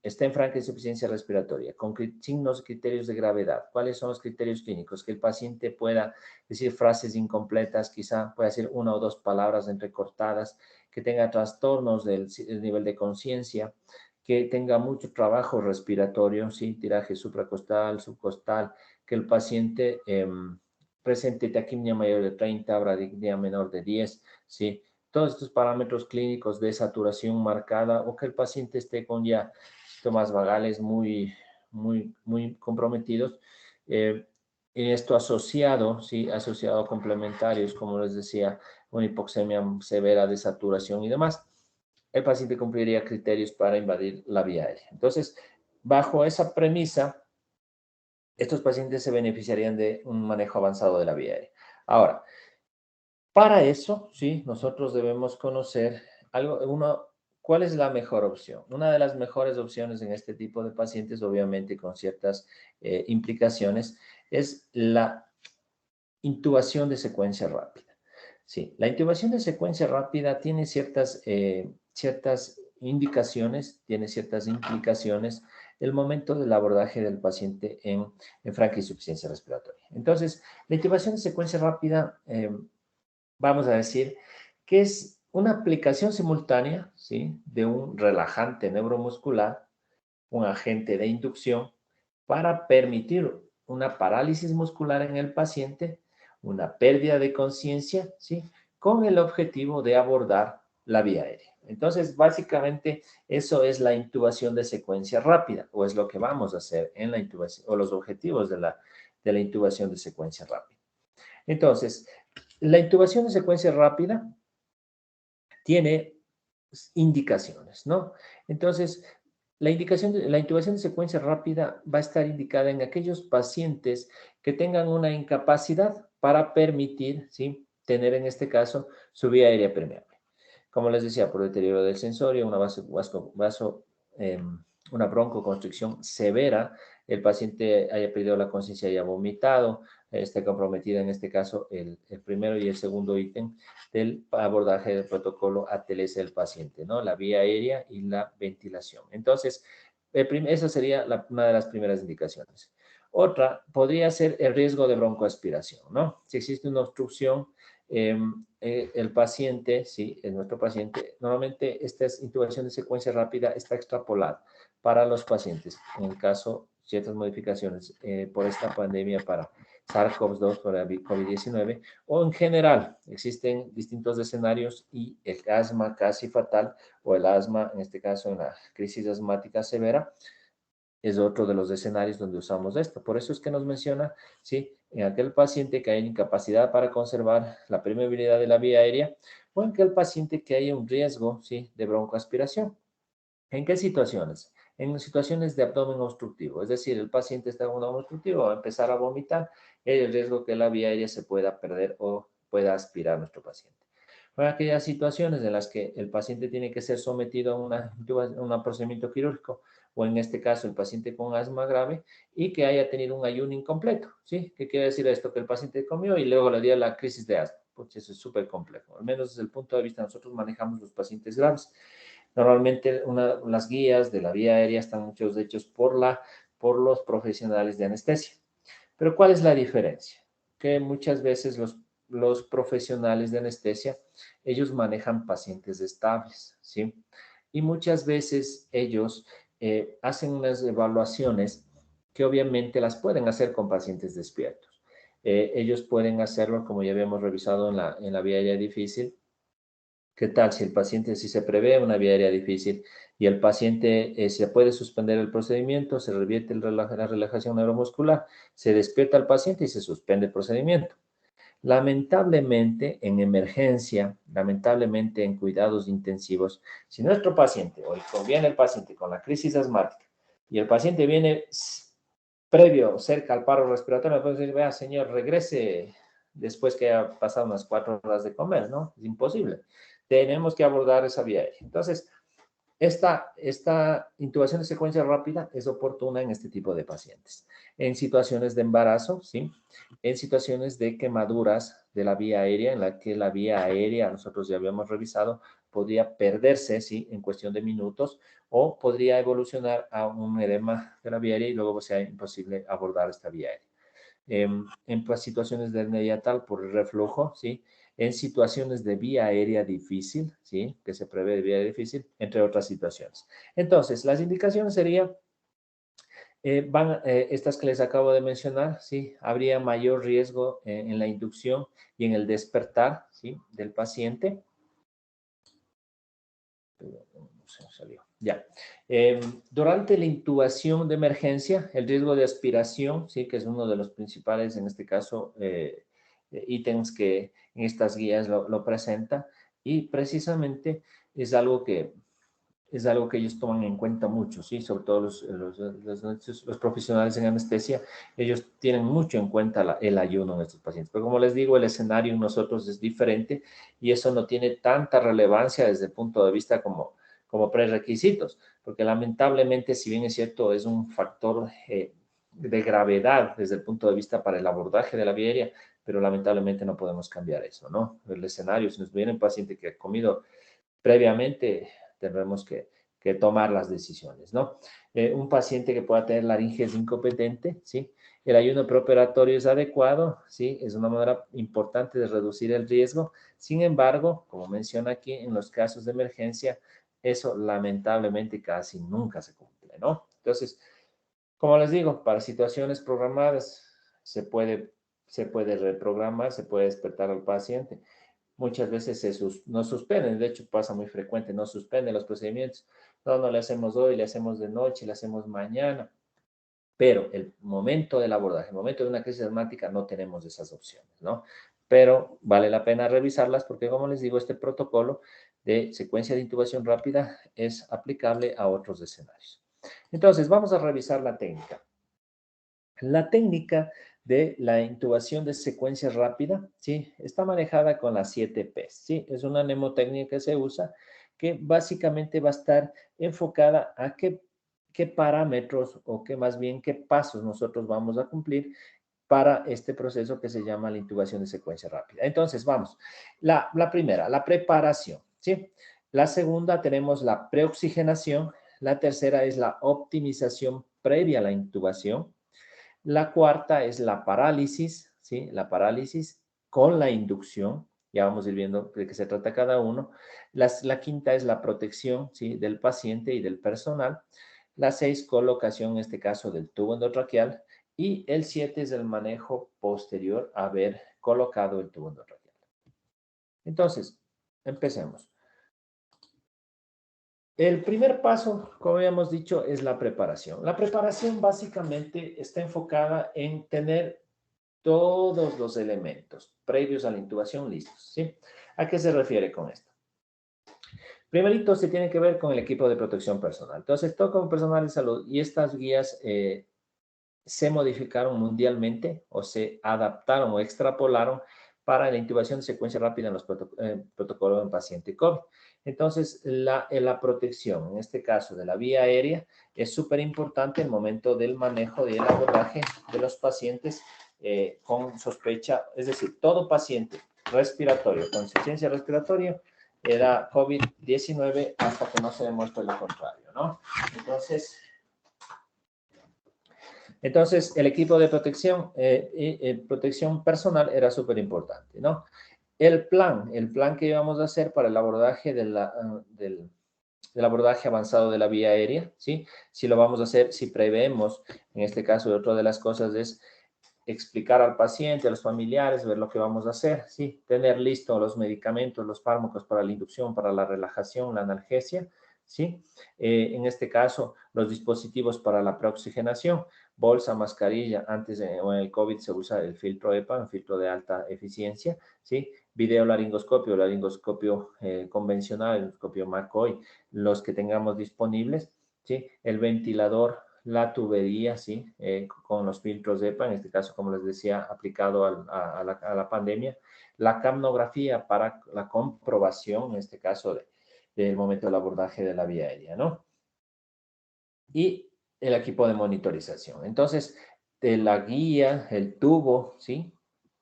está en franca insuficiencia respiratoria, con signos, criterios de gravedad. ¿Cuáles son los criterios clínicos? Que el paciente pueda decir frases incompletas, quizá pueda decir una o dos palabras entrecortadas, que tenga trastornos del nivel de conciencia, que tenga mucho trabajo respiratorio, sí, tiraje supracostal, subcostal, que el paciente presente taquimia mayor de 30, bradicardia menor de 10, sí. Todos estos parámetros clínicos de saturación marcada o que el paciente esté con ya síntomas vagales muy comprometidos. Y esto asociado, ¿sí? Asociado a complementarios, como les decía, una hipoxemia severa de saturación y demás, el paciente cumpliría criterios para invadir la vía aérea. Entonces, bajo esa premisa, estos pacientes se beneficiarían de un manejo avanzado de la vía aérea. Ahora, para eso, sí, nosotros debemos conocer cuál es la mejor opción. Una de las mejores opciones en este tipo de pacientes, obviamente con ciertas implicaciones, es la intubación de secuencia rápida. Sí, la intubación de secuencia rápida tiene ciertas indicaciones, tiene ciertas implicaciones el momento del abordaje del paciente en franca insuficiencia respiratoria. Entonces, la intubación de secuencia rápida vamos a decir que es una aplicación simultánea, ¿sí? De un relajante neuromuscular, un agente de inducción, para permitir una parálisis muscular en el paciente, una pérdida de conciencia, ¿sí? Con el objetivo de abordar la vía aérea. Entonces, básicamente, eso es la intubación de secuencia rápida, o es lo que vamos a hacer en la intubación, o los objetivos de la intubación de secuencia rápida. Entonces, la intubación de secuencia rápida tiene indicaciones, ¿no? Entonces, la intubación de secuencia rápida va a estar indicada en aquellos pacientes que tengan una incapacidad para permitir, ¿sí? Tener en este caso su vía aérea permeable. Como les decía, por deterioro del sensorio, una broncoconstricción severa, el paciente haya perdido la conciencia y haya vomitado, esté comprometida en este caso el primero y el segundo ítem del abordaje del protocolo ATLS del paciente, ¿no? La vía aérea y la ventilación. Entonces, esa sería una de las primeras indicaciones. Otra podría ser el riesgo de broncoaspiración, ¿no? Si existe una obstrucción, el paciente, sí, nuestro paciente, normalmente esta intubación de secuencia rápida está extrapolada para los pacientes. En el caso, ciertas modificaciones por esta pandemia para SARS-CoV-2, para COVID-19, o en general, existen distintos escenarios y el asma casi fatal o el asma, en este caso, en la crisis asmática severa, es otro de los escenarios donde usamos esto. Por eso es que nos menciona, ¿sí? En aquel paciente que hay incapacidad para conservar la permeabilidad de la vía aérea o en aquel paciente que haya un riesgo, ¿sí? De broncoaspiración. ¿En qué situaciones? En situaciones de abdomen obstructivo, es decir, el paciente está en un abdomen obstructivo, va a empezar a vomitar, hay el riesgo que la vía aérea se pueda perder o pueda aspirar a nuestro paciente. Para aquellas situaciones en las que el paciente tiene que ser sometido a un procedimiento quirúrgico, o en este caso el paciente con asma grave, y que haya tenido un ayuno incompleto, ¿sí? ¿Qué quiere decir esto? Que el paciente comió y luego le dio la crisis de asma. Pues eso es súper complejo. Al menos desde el punto de vista, nosotros manejamos los pacientes graves. Normalmente las guías de la vía aérea están muchos hechos por los profesionales de anestesia. Pero ¿cuál es la diferencia? Que muchas veces los profesionales de anestesia, ellos manejan pacientes estables, ¿sí? Y muchas veces ellos hacen unas evaluaciones que obviamente las pueden hacer con pacientes despiertos. ellos pueden hacerlo, como ya habíamos revisado en la vía aérea difícil. ¿Qué tal si el paciente, si se prevé una vía aérea difícil y el paciente se puede suspender el procedimiento, se revierte la relajación neuromuscular, se despierta el paciente y se suspende el procedimiento? Lamentablemente, en emergencia, lamentablemente en cuidados intensivos, si nuestro paciente, o viene el paciente con la crisis asmática y el paciente viene previo, cerca al paro respiratorio, me puede decir, vea, señor, regrese después que haya pasado unas 4 horas de comer, ¿no? Es imposible. Tenemos que abordar esa vía aérea. Entonces, esta intubación de secuencia rápida es oportuna en este tipo de pacientes. En situaciones de embarazo, ¿sí? En situaciones de quemaduras de la vía aérea, en la que la vía aérea, nosotros ya habíamos revisado, podría perderse, ¿sí? En cuestión de minutos, o podría evolucionar a un edema de la vía aérea y luego sea imposible abordar esta vía aérea. En situaciones de hernia hiatal por el reflujo, ¿sí? En situaciones de vía aérea difícil, ¿sí? Que se prevé de vía aérea difícil, entre otras situaciones. Entonces, las indicaciones serían, estas que les acabo de mencionar, ¿sí? Habría mayor riesgo en la inducción y en el despertar, ¿sí? Del paciente. Se salió. Ya. Durante la intubación de emergencia, el riesgo de aspiración, sí, que es uno de los principales, en este caso, ítems que en estas guías lo presenta, y precisamente es algo que ellos toman en cuenta mucho, ¿sí? Sobre todo los profesionales en anestesia, ellos tienen mucho en cuenta el ayuno en estos pacientes. Pero como les digo, el escenario en nosotros es diferente y eso no tiene tanta relevancia desde el punto de vista como prerequisitos, porque lamentablemente, si bien es cierto, es un factor de gravedad desde el punto de vista para el abordaje de la vía aérea, pero lamentablemente no podemos cambiar eso, ¿no? El escenario, si nos viene un paciente que ha comido previamente, tendremos que tomar las decisiones, ¿no? Un paciente que pueda tener laringes incompetente, ¿sí? El ayuno preoperatorio es adecuado, ¿sí? Es una manera importante de reducir el riesgo. Sin embargo, como menciona aquí, en los casos de emergencia, eso lamentablemente casi nunca se cumple, ¿no? Entonces, como les digo, para situaciones programadas se puede reprogramar, se puede despertar al paciente. Muchas veces no suspenden, de hecho pasa muy frecuente, no suspenden los procedimientos. No, no le hacemos hoy, le hacemos de noche, le hacemos mañana. Pero el momento del abordaje, el momento de una crisis asmática, no tenemos esas opciones, ¿no? Pero vale la pena revisarlas porque, como les digo, este protocolo de secuencia de intubación rápida es aplicable a otros escenarios. Entonces, vamos a revisar la técnica. La técnica de la intubación de secuencia rápida, ¿sí? Está manejada con las 7 Ps, ¿sí? Es una mnemotécnica que se usa que básicamente va a estar enfocada a qué parámetros o qué más bien qué pasos nosotros vamos a cumplir para este proceso que se llama la intubación de secuencia rápida. Entonces, vamos. La primera, la preparación, ¿sí? La segunda tenemos la preoxigenación. La tercera es la optimización previa a la intubación. La cuarta es la parálisis, ¿sí? La parálisis con la inducción. Ya vamos a ir viendo de qué se trata cada uno. La quinta es la protección, ¿sí? Del paciente y del personal. La 6, colocación, en este caso, del tubo endotraqueal. Y el 7 es el manejo posterior a haber colocado el tubo endotraqueal. Entonces, empecemos. El primer paso, como habíamos dicho, es la preparación. La preparación básicamente está enfocada en tener todos los elementos previos a la intubación listos, ¿sí? ¿A qué se refiere con esto? Primerito se tiene que ver con el equipo de protección personal. Entonces, todo como personal de salud y estas guías se modificaron mundialmente o se adaptaron o extrapolaron para la intubación de secuencia rápida en los protocolos en paciente COVID. Entonces, la protección, en este caso de la vía aérea, es súper importante en el momento del manejo y el abordaje de los pacientes con sospecha, es decir, todo paciente respiratorio con insuficiencia respiratoria era COVID-19 hasta que no se demuestre lo contrario, ¿no? Entonces, el equipo de protección personal era súper importante, ¿no? El plan que íbamos a hacer para el abordaje del abordaje avanzado de la vía aérea, ¿sí? Si lo vamos a hacer, si preveemos, en este caso, otra de las cosas es explicar al paciente, a los familiares, ver lo que vamos a hacer, ¿sí? Tener listos los medicamentos, los fármacos para la inducción, para la relajación, la analgesia, ¿sí? En este caso, los dispositivos para la preoxigenación, bolsa, mascarilla, o en el COVID se usa el filtro EPA, un filtro de alta eficiencia, ¿sí? Videolaringoscopio, laringoscopio convencional, el laringoscopio McCoy, los que tengamos disponibles, ¿sí? El ventilador, la tubería, ¿sí? Con los filtros EPA, en este caso, como les decía, aplicado a la pandemia, la capnografía para la comprobación, en este caso, del momento del abordaje de la vía aérea, ¿no? Y el equipo de monitorización. Entonces, de la guía, el tubo, ¿sí?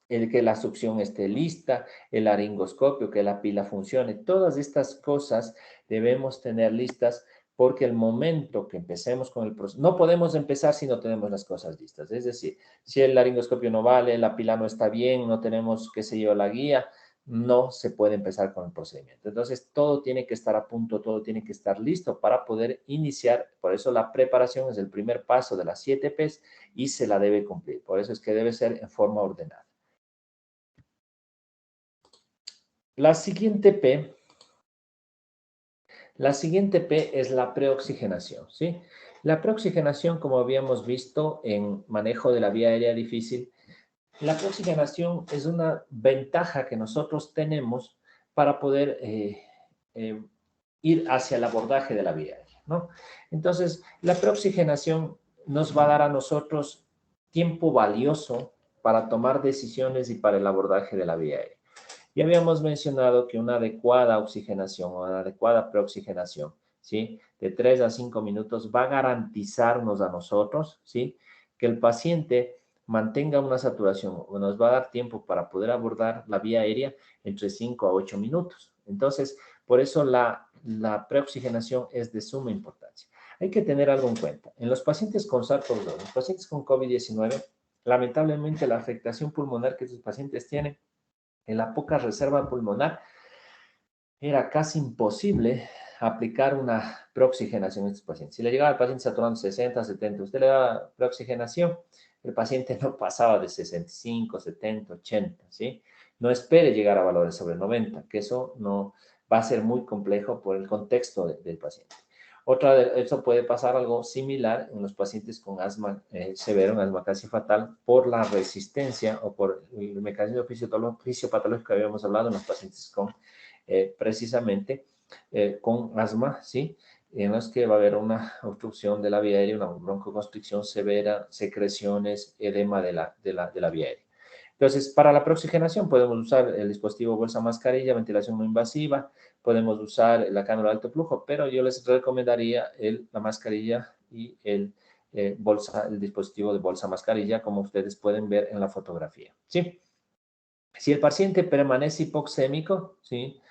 El que la succión esté lista, el laringoscopio, que la pila funcione, todas estas cosas debemos tener listas porque el momento que empecemos con el proceso, no podemos empezar si no tenemos las cosas listas. Es decir, si el laringoscopio no vale, la pila no está bien, no tenemos, qué sé yo, la guía, no se puede empezar con el procedimiento. Entonces, todo tiene que estar a punto, todo tiene que estar listo para poder iniciar. Por eso la preparación es el primer paso de las 7 P's y se la debe cumplir. Por eso es que debe ser en forma ordenada. La siguiente P es la preoxigenación, ¿sí? La preoxigenación, como habíamos visto en manejo de la vía aérea difícil, la preoxigenación es una ventaja que nosotros tenemos para poder eh, ir hacia el abordaje de la vía aérea, ¿no? Entonces, la preoxigenación nos va a dar a nosotros tiempo valioso para tomar decisiones y para el abordaje de la vía aérea. Ya habíamos mencionado que una adecuada oxigenación o una adecuada preoxigenación, ¿sí? De 3 a 5 minutos va a garantizarnos a nosotros, ¿sí? Que el paciente mantenga una saturación o nos va a dar tiempo para poder abordar la vía aérea entre 5 a 8 minutos. Entonces, por eso la preoxigenación es de suma importancia. Hay que tener algo en cuenta. En los pacientes con SARS-CoV-2, los pacientes con COVID-19, lamentablemente la afectación pulmonar que estos pacientes tienen en la poca reserva pulmonar, era casi imposible aplicar una preoxigenación a estos pacientes. Si le llegaba al paciente saturando 60, 70, usted le daba preoxigenación, el paciente no pasaba de 65, 70, 80, ¿sí? No espere llegar a valores sobre 90, que eso no va a ser muy complejo por el contexto del paciente. Eso puede pasar algo similar en los pacientes con asma severo, un asma casi fatal, por la resistencia o por el mecanismo fisiopatológico que habíamos hablado en los pacientes con precisamente con asma, ¿sí? En los que va a haber una obstrucción de la vía aérea, una broncoconstricción severa, secreciones, edema de la vía aérea. Entonces, para la preoxigenación podemos usar el dispositivo bolsa mascarilla, ventilación no invasiva, podemos usar la cánula de alto flujo, pero yo les recomendaría la mascarilla y el dispositivo de bolsa mascarilla, como ustedes pueden ver en la fotografía, ¿sí? Si el paciente permanece hipoxémico, ¿sí?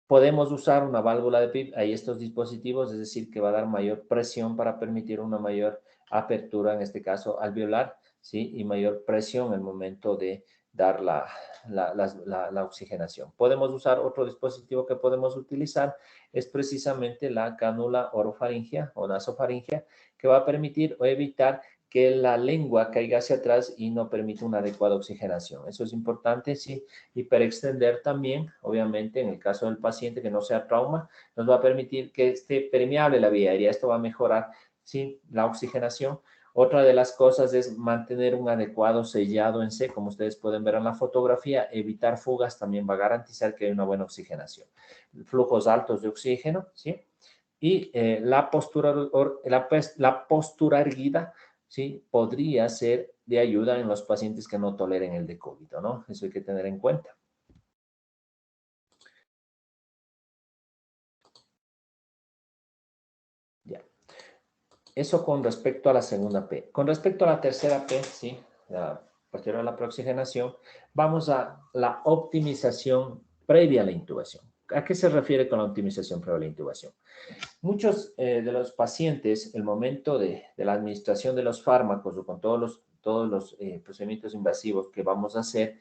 Podemos usar una válvula de PIP, hay estos dispositivos, es decir, que va a dar mayor presión para permitir una mayor apertura, en este caso alveolar, ¿sí? Y mayor presión en el momento de dar la oxigenación. Podemos usar otro dispositivo que podemos utilizar, es precisamente la cánula orofaringea o nasofaringea, que va a permitir o evitar que la lengua caiga hacia atrás y no permite una adecuada oxigenación. Eso es importante, sí. Hiperextender también, obviamente, en el caso del paciente que no sea trauma, nos va a permitir que esté permeable la vía aérea. Esto va a mejorar, sí, la oxigenación. Otra de las cosas es mantener un adecuado sellado en C, como ustedes pueden ver en la fotografía. Evitar fugas también va a garantizar que hay una buena oxigenación. Flujos altos de oxígeno, ¿sí? Y la postura erguida, ¿sí? Podría ser de ayuda en los pacientes que no toleren el decúbito, ¿no? Eso hay que tener en cuenta. Ya. Eso con respecto a la segunda P. Con respecto a la tercera P, ¿sí? Posterior a la preoxigenación, vamos a la optimización previa a la intubación. ¿A qué se refiere con la optimización previa a la intubación? Muchos de los pacientes, el momento de la administración de los fármacos o con todos los procedimientos invasivos que vamos a hacer,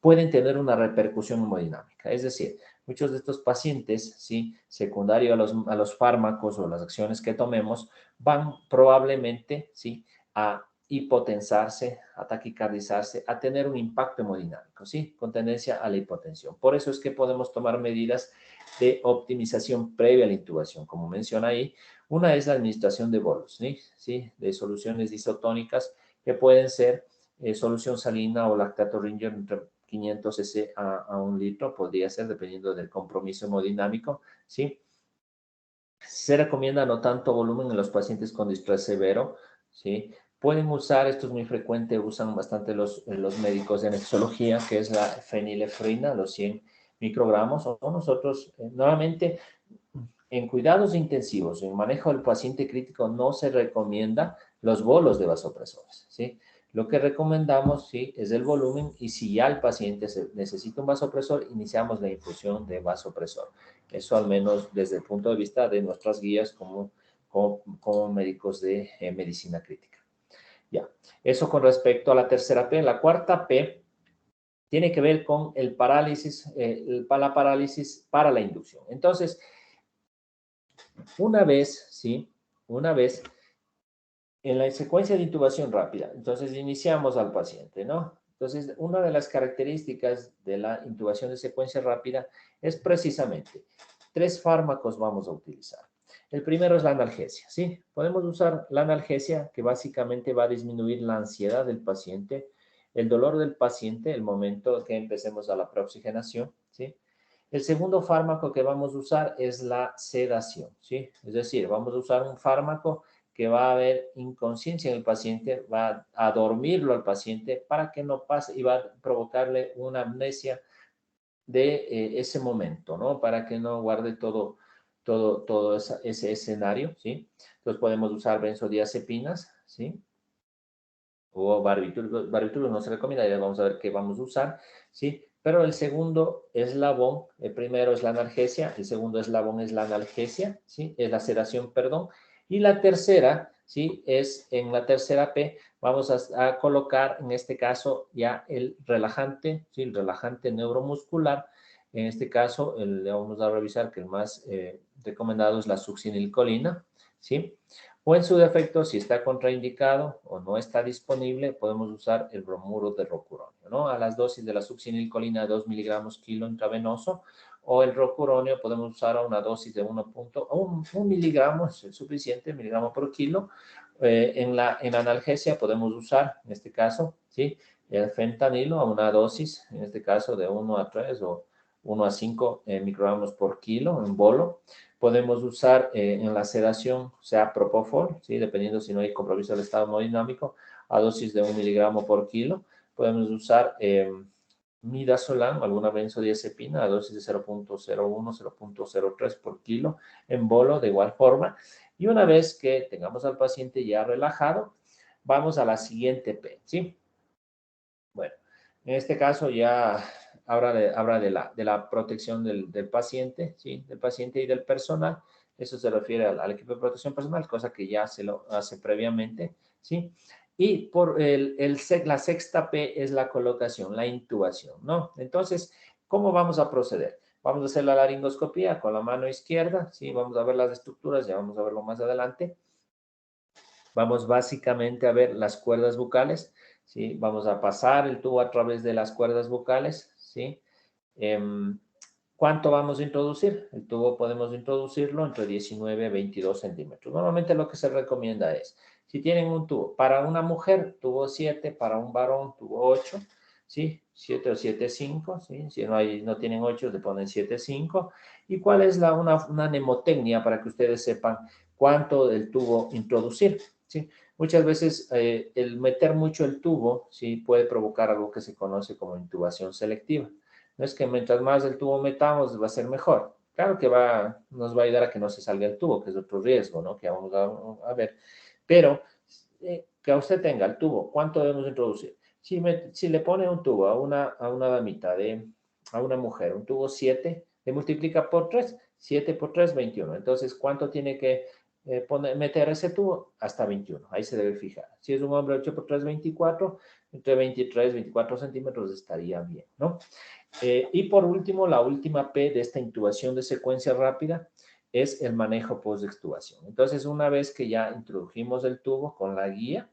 pueden tener una repercusión hemodinámica. Es decir, muchos de estos pacientes, ¿sí? Secundario a los fármacos o las acciones que tomemos, van probablemente, ¿sí? A hipotensarse, a taquicardizarse, a tener un impacto hemodinámico, ¿sí? Con tendencia a la hipotensión. Por eso es que podemos tomar medidas de optimización previa a la intubación, como menciona ahí. Una es la administración de bolos, ¿sí? ¿Sí? De soluciones isotónicas que pueden ser solución salina o lactato Ringer entre 500 cc a 1 litro, podría ser, dependiendo del compromiso hemodinámico, ¿sí? Se recomienda no tanto volumen en los pacientes con distrés severo, ¿sí? Pueden usar, esto es muy frecuente, usan bastante los médicos de anestesiología, que es la fenilefrina, los 100 microgramos, o nosotros, normalmente, en cuidados intensivos, en manejo del paciente crítico, no se recomienda los bolos de vasopresores, ¿sí? Lo que recomendamos, sí, es el volumen y si ya el paciente necesita un vasopresor, iniciamos la infusión de vasopresor. Eso al menos desde el punto de vista de nuestras guías como médicos de medicina crítica. Ya, eso con respecto a la tercera P. La cuarta P tiene que ver con el parálisis, la parálisis para la inducción. Entonces, una vez, ¿sí? Una vez en la secuencia de intubación rápida, entonces iniciamos al paciente, ¿no? Entonces, una de las características de la intubación de secuencia rápida es precisamente 3 fármacos vamos a utilizar. El primero es la analgesia, ¿sí? Podemos usar la analgesia que básicamente va a disminuir la ansiedad del paciente, el dolor del paciente, el momento que empecemos a la preoxigenación, ¿sí? El segundo fármaco que vamos a usar es la sedación, ¿sí? Es decir, vamos a usar un fármaco que va a haber inconsciencia en el paciente, va a dormirlo al paciente para que no pase y va a provocarle una amnesia de ese momento, ¿no? Para que no guarde todo ese escenario, ¿sí? Entonces podemos usar benzodiazepinas, ¿sí? O barbitúricos no se recomienda, ya vamos a ver qué vamos a usar, ¿sí? Pero el segundo eslabón, el primero es la analgesia, el segundo eslabón es la analgesia, ¿sí? Es la sedación, perdón. Y la tercera, ¿sí? Es en la tercera P, vamos a colocar en este caso ya el relajante, ¿sí? El relajante neuromuscular. En este caso, le vamos a revisar que el más recomendado es la succinilcolina, ¿sí? O en su defecto, si está contraindicado o no está disponible, podemos usar el bromuro de rocuronio, ¿no? A las dosis de la succinilcolina de 2 miligramos kilo intravenoso o el rocuronio podemos usar a una dosis de 1 miligramo, es suficiente, miligramo por kilo. En la analgesia podemos usar, en este caso, ¿sí? El fentanilo a una dosis, en este caso de 1 a 3 o 1 a 5 microgramos por kilo en bolo. Podemos usar en la sedación, sea propofol, ¿sí? Dependiendo si no hay compromiso del estado hemodinámico, a dosis de 1 miligramo por kilo. Podemos usar midazolam, alguna benzodiazepina, a dosis de 0.01, 0.03 por kilo en bolo, de igual forma. Y una vez que tengamos al paciente ya relajado, vamos a la siguiente P, ¿sí? Bueno, en este caso ya habla de la protección del paciente, ¿sí? Del paciente y del personal. Eso se refiere al equipo de protección personal, cosa que ya se lo hace previamente, ¿sí? Y por la sexta P es la colocación, la intubación, ¿no? Entonces, ¿cómo vamos a proceder? Vamos a hacer la laringoscopía con la mano izquierda, ¿sí? Vamos a ver las estructuras, ya vamos a verlo más adelante. Vamos básicamente a ver las cuerdas bucales, ¿sí? Vamos a pasar el tubo a través de las cuerdas bucales, ¿sí? ¿Cuánto vamos a introducir? El tubo podemos introducirlo entre 19 y 22 centímetros. Normalmente lo que se recomienda es, si tienen un tubo, para una mujer, tubo 7, para un varón, tubo 8, ¿sí? 7 o 7,5, ¿sí? Si no tienen 8, le ponen 7,5. ¿Y cuál es una mnemotecnia para que ustedes sepan cuánto del tubo introducir? ¿Sí? Muchas veces el meter mucho el tubo, ¿sí? Puede provocar algo que se conoce como intubación selectiva. No es que mientras más el tubo metamos va a ser mejor. Claro que nos va a ayudar a que no se salga el tubo, que es otro riesgo, ¿no? Que vamos a ver. Pero que usted tenga el tubo, ¿cuánto debemos introducir? Si le pone un tubo a una damita, a una mujer, un tubo 7, le multiplica por 3, 7 por 3, 21. Entonces, ¿cuánto tiene que meter ese tubo? Hasta 21. Ahí se debe fijar. Si es un hombre 8 por 3, 24, entre 23 y 24 centímetros estaría bien, ¿no? Y por último, la última P de esta intubación de secuencia rápida es el manejo post-extubación. Entonces, una vez que ya introdujimos el tubo con la guía,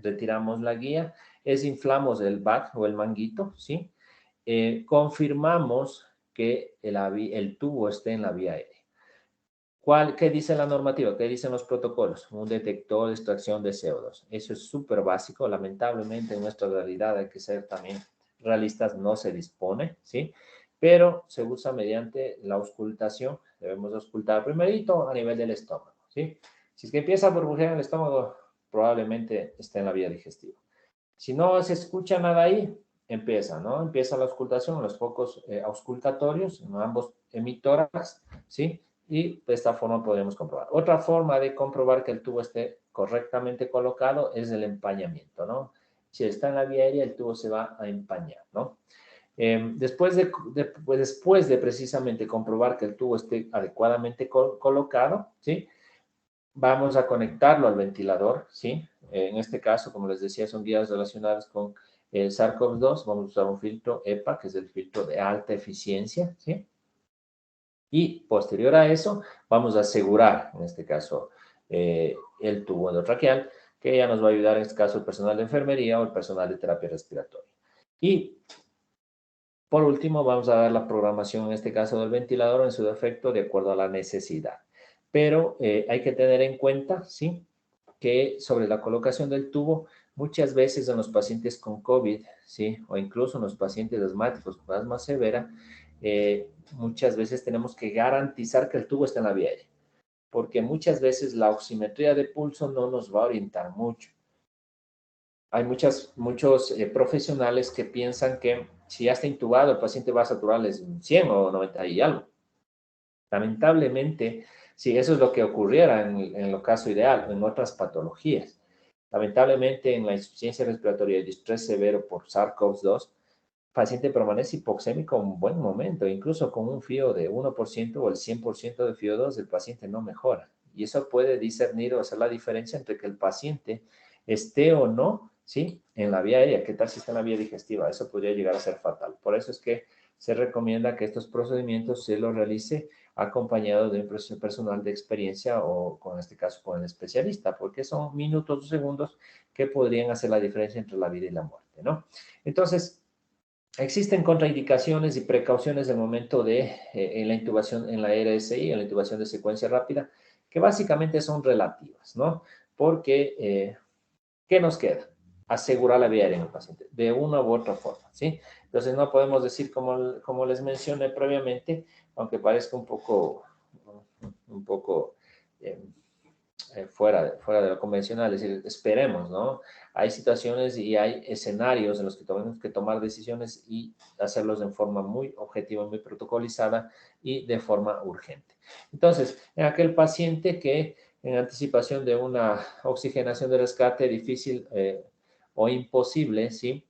retiramos la guía, desinflamos el back o el manguito, ¿sí? Confirmamos que el tubo esté en la vía aérea. ¿Qué dice la normativa? ¿Qué dicen los protocolos? Un detector de extracción de CO2. Eso es súper básico. Lamentablemente, en nuestra realidad hay que ser también realistas, no se dispone, ¿sí? Pero se usa mediante la auscultación. Debemos auscultar primerito a nivel del estómago, ¿sí? Si es que empieza a burbujear en el estómago, probablemente esté en la vía digestiva. Si no se escucha nada ahí, empieza, ¿no? Empieza la auscultación, los focos auscultatorios en ambos emitórax, ¿sí? Y de esta forma podemos comprobar. Otra forma de comprobar que el tubo esté correctamente colocado es el empañamiento, ¿no? Si está en la vía aérea, el tubo se va a empañar, ¿no? Después de precisamente comprobar que el tubo esté adecuadamente colocado, ¿sí? Vamos a conectarlo al ventilador, ¿sí? En este caso, como les decía, son guías relacionadas con el SARS-CoV-2. Vamos a usar un filtro EPA, que es el filtro de alta eficiencia, ¿sí? Y posterior a eso, vamos a asegurar, en este caso, el tubo endotraqueal, que ya nos va a ayudar en este caso el personal de enfermería o el personal de terapia respiratoria. Y por último, vamos a dar la programación, en este caso del ventilador, en su defecto, de acuerdo a la necesidad. Pero hay que tener en cuenta, ¿sí?, que sobre la colocación del tubo, muchas veces en los pacientes con COVID, ¿sí?, o incluso en los pacientes asmáticos con asma severa, muchas veces tenemos que garantizar que el tubo está en la vía aérea, porque muchas veces la oximetría de pulso no nos va a orientar mucho. Hay muchos profesionales que piensan que si ya está intubado, el paciente va a saturarles 100 o 90 y algo. Lamentablemente, si eso es lo que ocurriera en lo caso ideal, en otras patologías. Lamentablemente, en la insuficiencia respiratoria y distrés severo por SARS-CoV-2, el paciente permanece hipoxémico un buen momento, incluso con un FIO de 1% o el 100% de FIO2, el paciente no mejora. Y eso puede discernir o hacer la diferencia entre que el paciente esté o no, ¿sí?, en la vía aérea. ¿Qué tal si está en la vía digestiva? Eso podría llegar a ser fatal. Por eso es que se recomienda que estos procedimientos se los realice acompañado de un personal de experiencia o, en este caso, con el especialista, porque son minutos o segundos que podrían hacer la diferencia entre la vida y la muerte, ¿no? Entonces, existen contraindicaciones y precauciones del momento de en la intubación en la RSI, en la intubación de secuencia rápida, que básicamente son relativas, ¿no? Porque, ¿qué nos queda? Asegurar la vía aérea en el paciente, de una u otra forma, ¿sí? Entonces, no podemos decir, como les mencioné previamente, aunque parezca un poco fuera de lo convencional, es decir, esperemos, ¿no? Hay situaciones y hay escenarios en los que tenemos que tomar decisiones y hacerlos de forma muy objetiva, muy protocolizada y de forma urgente. Entonces, en aquel paciente que en anticipación de una oxigenación de rescate difícil o imposible, ¿sí?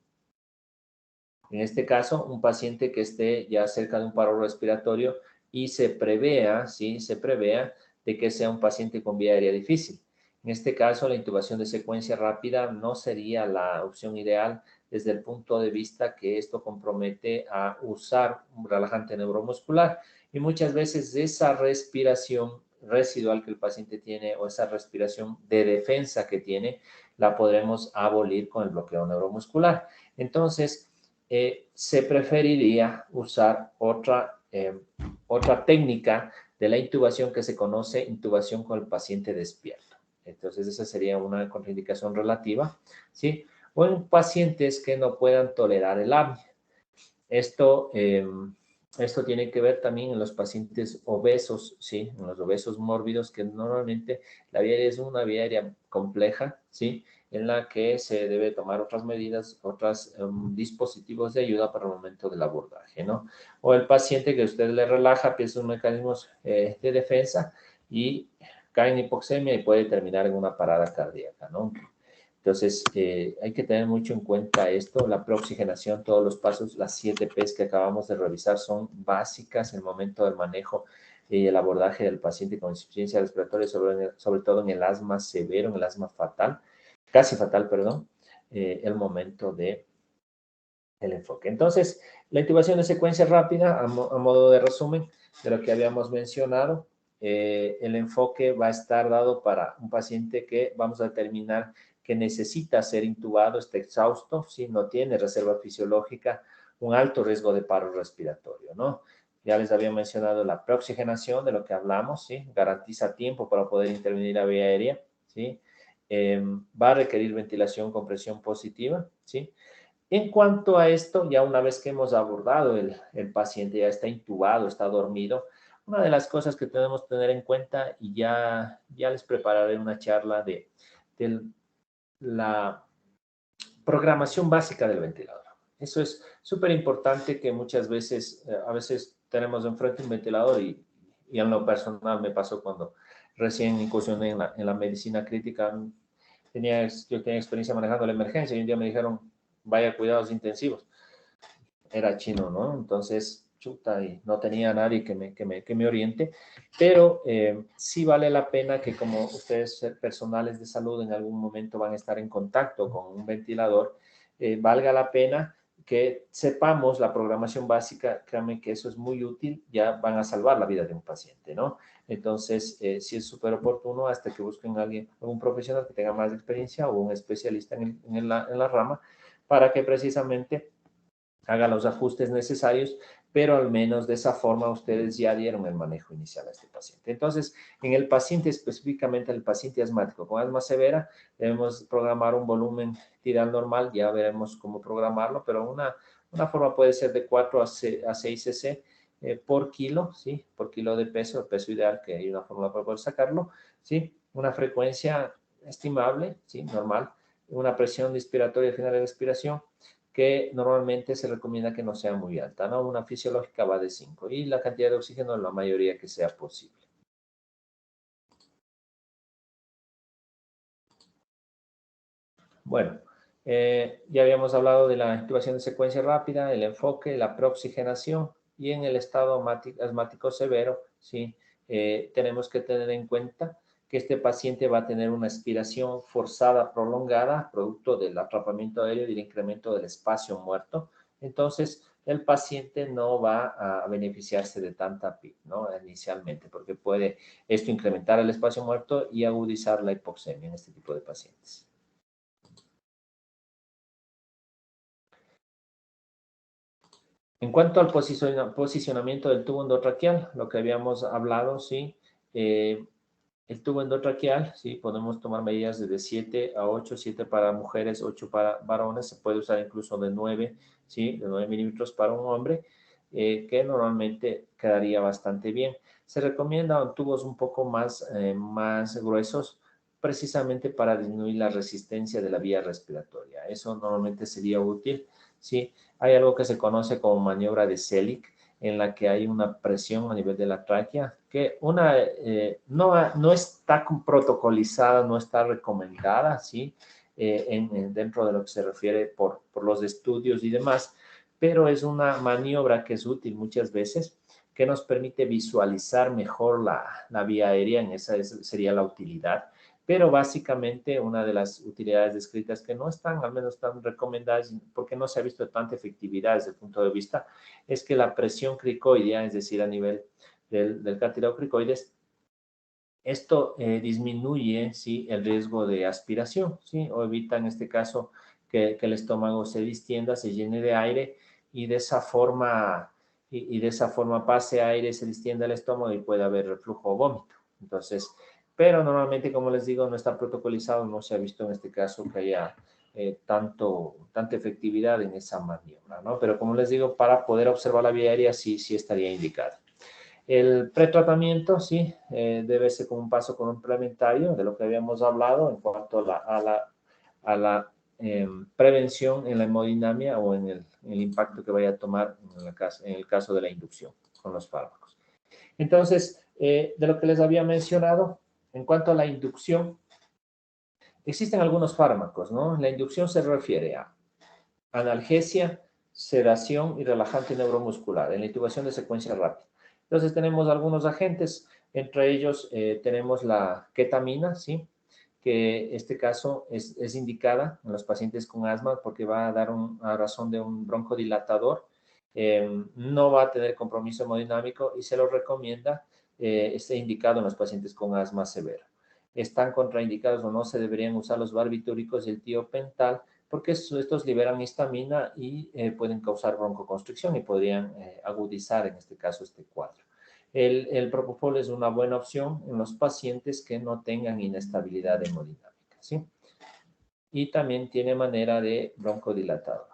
En este caso, un paciente que esté ya cerca de un paro respiratorio y se prevea, ¿sí?, se prevea de que sea un paciente con vía aérea difícil. En este caso, la intubación de secuencia rápida no sería la opción ideal desde el punto de vista que esto compromete a usar un relajante neuromuscular y muchas veces esa respiración residual que el paciente tiene o esa respiración de defensa que tiene, la podremos abolir con el bloqueo neuromuscular. Entonces, se preferiría usar otra técnica de la intubación que se conoce intubación con el paciente despierto. Entonces, esa sería una contraindicación relativa, ¿sí? O en pacientes que no puedan tolerar el apnea. Esto tiene que ver también en los pacientes obesos, ¿sí? En los obesos mórbidos, que normalmente la vía aérea es una vía aérea compleja, ¿sí?, en la que se debe tomar otras medidas, otros dispositivos de ayuda para el momento del abordaje, ¿no? O el paciente que usted le relaja, piensa sus mecanismos de defensa y cae en hipoxemia y puede terminar en una parada cardíaca, ¿no? Entonces, hay que tener mucho en cuenta esto, la preoxigenación, todos los pasos, las 7 P's que acabamos de revisar son básicas en el momento del manejo y el abordaje del paciente con insuficiencia respiratoria, sobre todo en el asma severo, en el asma fatal, casi fatal, perdón, el momento del enfoque. Entonces, la intubación de secuencia rápida, a modo de resumen de lo que habíamos mencionado, el enfoque va a estar dado para un paciente que vamos a determinar que necesita ser intubado, está exhausto, ¿sí? No tiene reserva fisiológica, un alto riesgo de paro respiratorio, ¿no? Ya les había mencionado la preoxigenación, de lo que hablamos, ¿sí? Garantiza tiempo para poder intervenir a vía aérea, ¿sí? Va a requerir ventilación con presión positiva, ¿sí? En cuanto a esto, ya una vez que hemos abordado el paciente, ya está intubado, está dormido, una de las cosas que tenemos que tener en cuenta, y ya les prepararé una charla de la programación básica del ventilador. Eso es súper importante, que muchas veces, a veces tenemos enfrente un ventilador y en lo personal me pasó cuando recién incursioné en la medicina crítica. Yo tenía experiencia manejando la emergencia y un día me dijeron, vaya, cuidados intensivos. Era chino, ¿no? Entonces, chuta, y no tenía nadie que me oriente, pero sí vale la pena que, como ustedes, personales de salud, en algún momento van a estar en contacto con un ventilador, valga la pena que sepamos la programación básica. Créanme que eso es muy útil, ya van a salvar la vida de un paciente, ¿no? Entonces, sí es súper oportuno, hasta que busquen a alguien, algún profesional que tenga más experiencia o un especialista en la rama, para que precisamente haga los ajustes necesarios, pero al menos de esa forma ustedes ya dieron el manejo inicial a este paciente. Entonces, en el paciente, específicamente el paciente asmático con asma severa, debemos programar un volumen tiral normal, ya veremos cómo programarlo, pero una forma puede ser de 4 a 6 cc por kilo, ¿sí? Por kilo de peso, el peso ideal, que hay una fórmula para poder sacarlo, ¿sí? Una frecuencia estimable, ¿sí? Normal, una presión inspiratoria final de respiración, que normalmente se recomienda que no sea muy alta, ¿no? Una fisiológica va de 5 y la cantidad de oxígeno la mayoría que sea posible. Bueno, ya habíamos hablado de la intubación de secuencia rápida, el enfoque, la preoxigenación, y en el estado asmático severo, ¿sí? Tenemos que tener en cuenta que este paciente va a tener una expiración forzada prolongada, producto del atrapamiento aéreo y del incremento del espacio muerto. Entonces, el paciente no va a beneficiarse de tanta PIP, ¿no? Inicialmente, porque puede esto incrementar el espacio muerto y agudizar la hipoxemia en este tipo de pacientes. En cuanto al posicionamiento del tubo endotraqueal, lo que habíamos hablado, sí, el tubo endotraqueal, sí, podemos tomar medidas de 7 a 8, 7 para mujeres, 8 para varones, se puede usar incluso de 9, sí, de 9 milímetros para un hombre, que normalmente quedaría bastante bien. Se recomiendan tubos un poco más gruesos, precisamente para disminuir la resistencia de la vía respiratoria. Eso normalmente sería útil, sí. Hay algo que se conoce como maniobra de Selig, en la que hay una presión a nivel de la tráquea, que no está protocolizada, no está recomendada, ¿sí? Dentro de lo que se refiere por los estudios y demás, pero es una maniobra que es útil muchas veces, que nos permite visualizar mejor la vía aérea, sería la utilidad. Pero básicamente una de las utilidades descritas que no están, al menos tan recomendadas, porque no se ha visto tanta efectividad desde el punto de vista, es que la presión cricoidea, es decir, a nivel del cartílago cricoides, esto disminuye, ¿sí?, el riesgo de aspiración, ¿sí?, o evita en este caso que el estómago se distienda, se llene de aire, y de esa forma, de esa forma pase aire, se distienda el estómago y puede haber reflujo o vómito. Entonces, pero normalmente, como les digo, no está protocolizado, no se ha visto en este caso que haya tanta efectividad en esa maniobra, ¿no? Pero como les digo, para poder observar la vía aérea sí estaría indicado. El pretratamiento, sí, debe ser como un paso complementario de lo que habíamos hablado en cuanto a la prevención en la hemodinamia o en el impacto que vaya a tomar en el caso de la inducción con los fármacos. Entonces, de lo que les había mencionado, en cuanto a la inducción, existen algunos fármacos, ¿no? La inducción se refiere a analgesia, sedación y relajante neuromuscular en la intubación de secuencia rápida. Entonces tenemos algunos agentes, entre ellos tenemos la ketamina, ¿sí?, que en este caso es indicada en los pacientes con asma porque va a dar a razón de un broncodilatador, no va a tener compromiso hemodinámico y se lo recomienda, esté indicado en los pacientes con asma severa. están contraindicados o no se deberían usar los barbitúricos y el tiopental, porque estos liberan histamina y pueden causar broncoconstricción y podrían agudizar en este caso este cuadro. El propofol es una buena opción en los pacientes que no tengan inestabilidad hemodinámica, ¿sí? Y también tiene manera de broncodilatador.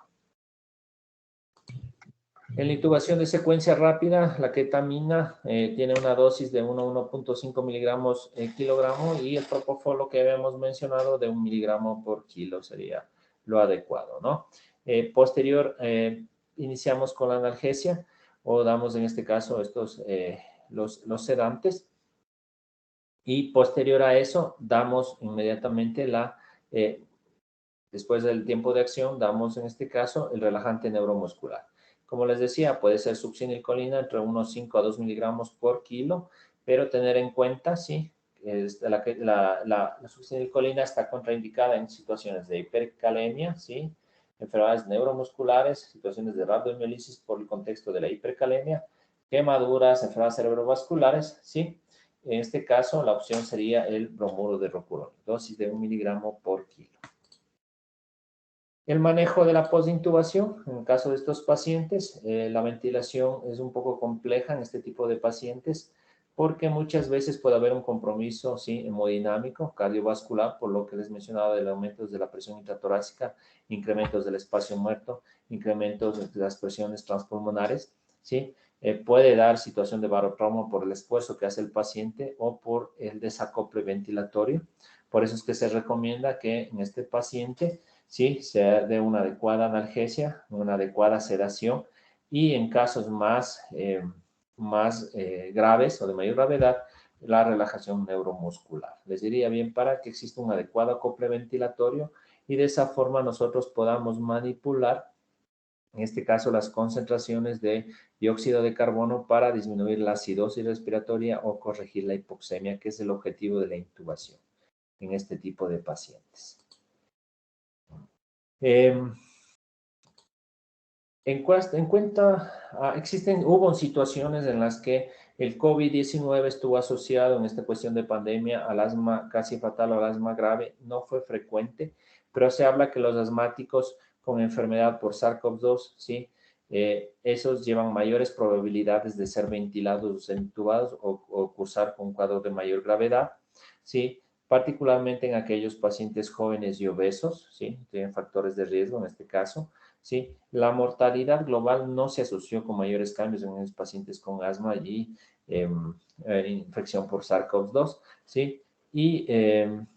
En la intubación de secuencia rápida, la ketamina tiene una dosis de 1 a 1.5 miligramos kilogramo y el propofol que habíamos mencionado de 1 miligramo por kilo sería lo adecuado, ¿no? Posterior, iniciamos con la analgesia o damos en este caso los sedantes y posterior a eso damos inmediatamente después del tiempo de acción, damos en este caso el relajante neuromuscular. Como les decía, puede ser succinilcolina entre unos 5 a 2 miligramos por kilo, pero tener en cuenta, sí, la succinilcolina está contraindicada en situaciones de hipercalemia, sí, enfermedades neuromusculares, situaciones de rabdomiólisis por el contexto de la hipercalemia, quemaduras, enfermedades cerebrovasculares, sí. En este caso, la opción sería el bromuro de rocuronium, dosis de 1 miligramo por kilo. El manejo de la postintubación, en el caso de estos pacientes, la ventilación es un poco compleja en este tipo de pacientes porque muchas veces puede haber un compromiso, sí, hemodinámico, cardiovascular, por lo que les mencionaba del aumento de la presión intratorácica, incrementos del espacio muerto, incrementos de las presiones transpulmonares, sí. Puede dar situación de barotrauma por el esfuerzo que hace el paciente o por el desacople ventilatorio. Por eso es que se recomienda que en este paciente ¿sí? Se dé una adecuada analgesia, una adecuada sedación y en casos más graves o de mayor gravedad, la relajación neuromuscular. Les diría bien para que exista un adecuado acople ventilatorio y de esa forma nosotros podamos manipular, en este caso, las concentraciones de dióxido de carbono para disminuir la acidosis respiratoria o corregir la hipoxemia, que es el objetivo de la intubación en este tipo de pacientes. Hubo situaciones en las que el COVID-19 estuvo asociado en esta cuestión de pandemia al asma casi fatal o al asma grave. No fue frecuente, pero se habla que los asmáticos con enfermedad por SARS-CoV-2, ¿sí? Esos llevan mayores probabilidades de ser ventilados, intubados o cursar con un cuadro de mayor gravedad, ¿sí? Particularmente en aquellos pacientes jóvenes y obesos, ¿sí? Tienen factores de riesgo en este caso, ¿sí? La mortalidad global no se asoció con mayores cambios en los pacientes con asma y infección por SARS-CoV-2, ¿sí? Y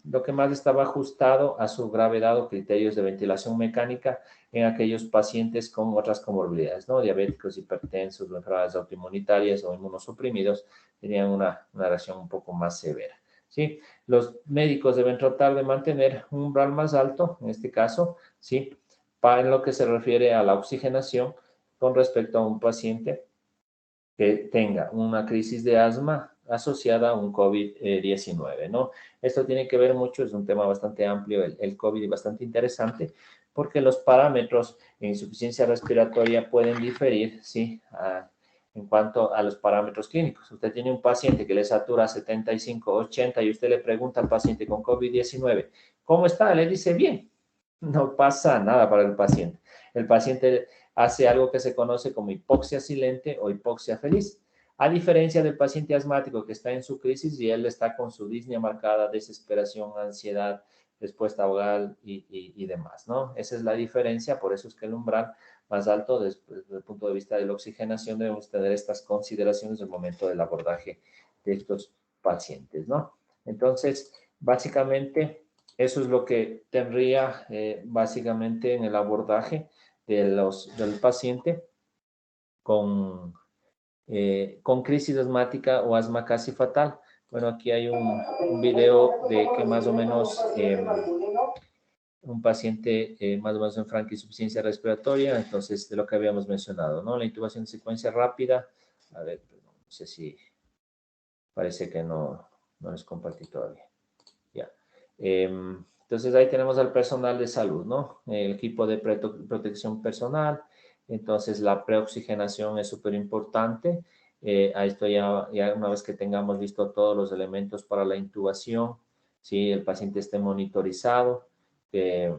lo que más estaba ajustado a su gravedad o criterios de ventilación mecánica en aquellos pacientes con otras comorbilidades, ¿no? Diabéticos, hipertensos, enfermedades autoinmunitarias o inmunosuprimidos tenían una reacción un poco más severa, ¿sí? Los médicos deben tratar de mantener un umbral más alto, en este caso, ¿sí? En lo que se refiere a la oxigenación con respecto a un paciente que tenga una crisis de asma asociada a un COVID-19, ¿no? Esto tiene que ver mucho, es un tema bastante amplio, el COVID, y bastante interesante, porque los parámetros en insuficiencia respiratoria pueden diferir, ¿sí? En cuanto a los parámetros clínicos. Usted tiene un paciente que le satura 75, 80 y usted le pregunta al paciente con COVID-19, ¿cómo está? Le dice, bien. No pasa nada para el paciente. El paciente hace algo que se conoce como hipoxia silente o hipoxia feliz. A diferencia del paciente asmático que está en su crisis y él está con su disnea marcada, desesperación, ansiedad, respuesta vogal y demás, ¿no? Esa es la diferencia, por eso es que el umbral más alto, desde el punto de vista de la oxigenación, debemos tener estas consideraciones en el momento del abordaje de estos pacientes, ¿no? Entonces, básicamente, eso es lo que tendría básicamente en el abordaje del paciente con crisis asmática o asma casi fatal. Bueno, aquí hay un video de que más o menos un paciente más o menos en franca insuficiencia respiratoria, entonces de lo que habíamos mencionado, ¿no? La intubación de secuencia rápida, a ver, no sé si parece que no les compartí todavía. Ya. Entonces ahí tenemos al personal de salud, ¿no? El equipo de protección personal. Entonces la preoxigenación es súper importante. A esto ya una vez que tengamos visto todos los elementos para la intubación, ¿sí? El paciente esté monitorizado, que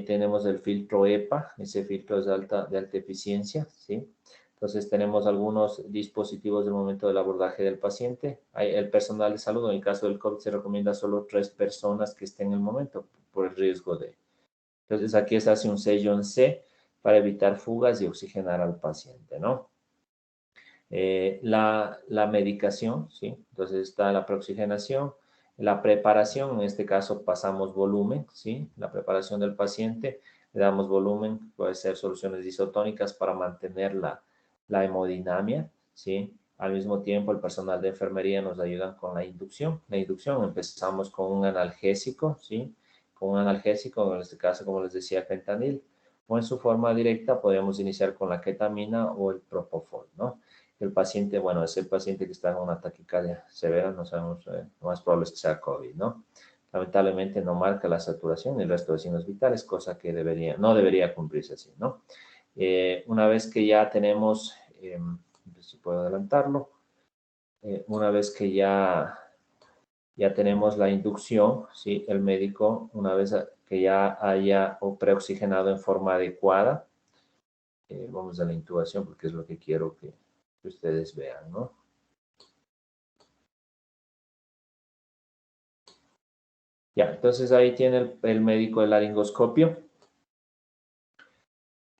tenemos el filtro EPA, ese filtro es de alta eficiencia, ¿sí? Entonces tenemos algunos dispositivos del momento del abordaje del paciente. Hay el personal de salud, en el caso del COVID se recomienda solo 3 personas que estén en el momento por el riesgo de... Entonces aquí se hace un sello en C para evitar fugas y oxigenar al paciente, ¿no? La medicación, ¿sí? Entonces está la preoxigenación, la preparación, en este caso pasamos volumen, ¿sí? La preparación del paciente, le damos volumen, puede ser soluciones isotónicas para mantener la hemodinamia, ¿sí? Al mismo tiempo, el personal de enfermería nos ayuda con la inducción. La inducción empezamos con un analgésico, ¿sí? Con un analgésico, en este caso, como les decía, fentanil, o en su forma directa podríamos iniciar con la ketamina o el propofol, ¿no? El paciente, bueno, es el paciente que está en una taquicardia severa, no sabemos, lo más probable es que sea COVID, ¿no? Lamentablemente no marca la saturación ni el resto de signos vitales, cosa que no debería cumplirse así, ¿no? Una vez que ya tenemos, si puedo adelantarlo, una vez que ya tenemos la inducción, ¿sí? El médico, una vez que ya haya preoxigenado en forma adecuada, vamos a la intubación porque es lo que quiero que ustedes vean, ¿no? Ya, entonces ahí tiene el médico el laringoscopio.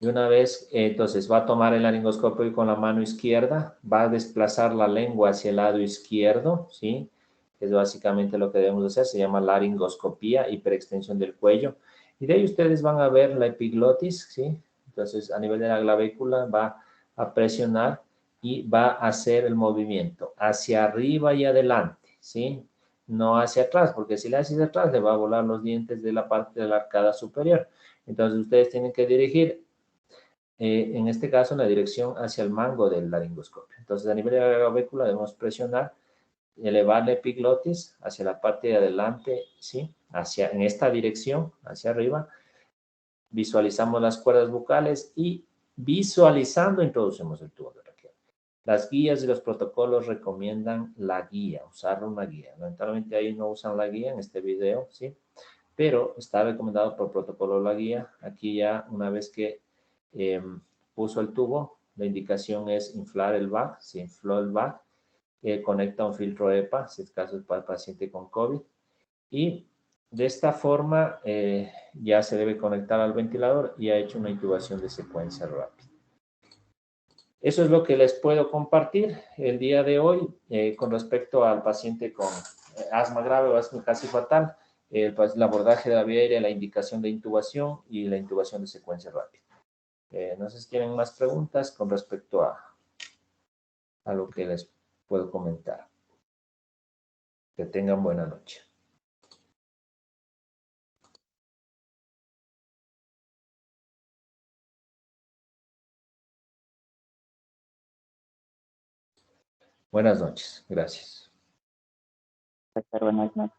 Y una vez, entonces va a tomar el laringoscopio y con la mano izquierda va a desplazar la lengua hacia el lado izquierdo, ¿sí? Es básicamente lo que debemos hacer, se llama laringoscopía, hiperextensión del cuello. Y de ahí ustedes van a ver la epiglotis, ¿sí? Entonces, a nivel de la clavícula va a presionar y va a hacer el movimiento hacia arriba y adelante, ¿sí? No hacia atrás, porque si le hace hacia atrás le va a volar los dientes de la parte de la arcada superior. Entonces, ustedes tienen que dirigir en este caso en la dirección hacia el mango del laringoscopio. Entonces, a nivel de la clavícula debemos presionar, elevar la epiglotis hacia la parte de adelante, ¿sí? En esta dirección, hacia arriba. Visualizamos las cuerdas bucales y visualizando introducimos el tubo de raquel. Las guías y los protocolos recomiendan la guía, usar una guía. Lamentablemente ahí no usan la guía en este video, ¿sí? Pero está recomendado por protocolo la guía. Aquí ya una vez que puso el tubo, la indicación es inflar el VAC, se infló el VAC, conecta un filtro EPA, si es caso para el paciente con COVID, y de esta forma ya se debe conectar al ventilador y ha hecho una intubación de secuencia rápida. Eso es lo que les puedo compartir el día de hoy con respecto al paciente con asma grave o asma casi fatal, el abordaje de la vía aérea, la indicación de intubación y la intubación de secuencia rápida. No sé si tienen más preguntas con respecto a lo que les puedo comentar. Que tengan buena noche. Buenas noches. Gracias. Buenas noches.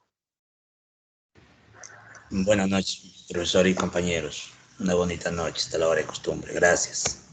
Buenas noches, profesor y compañeros. Una bonita noche, hasta la hora de costumbre. Gracias.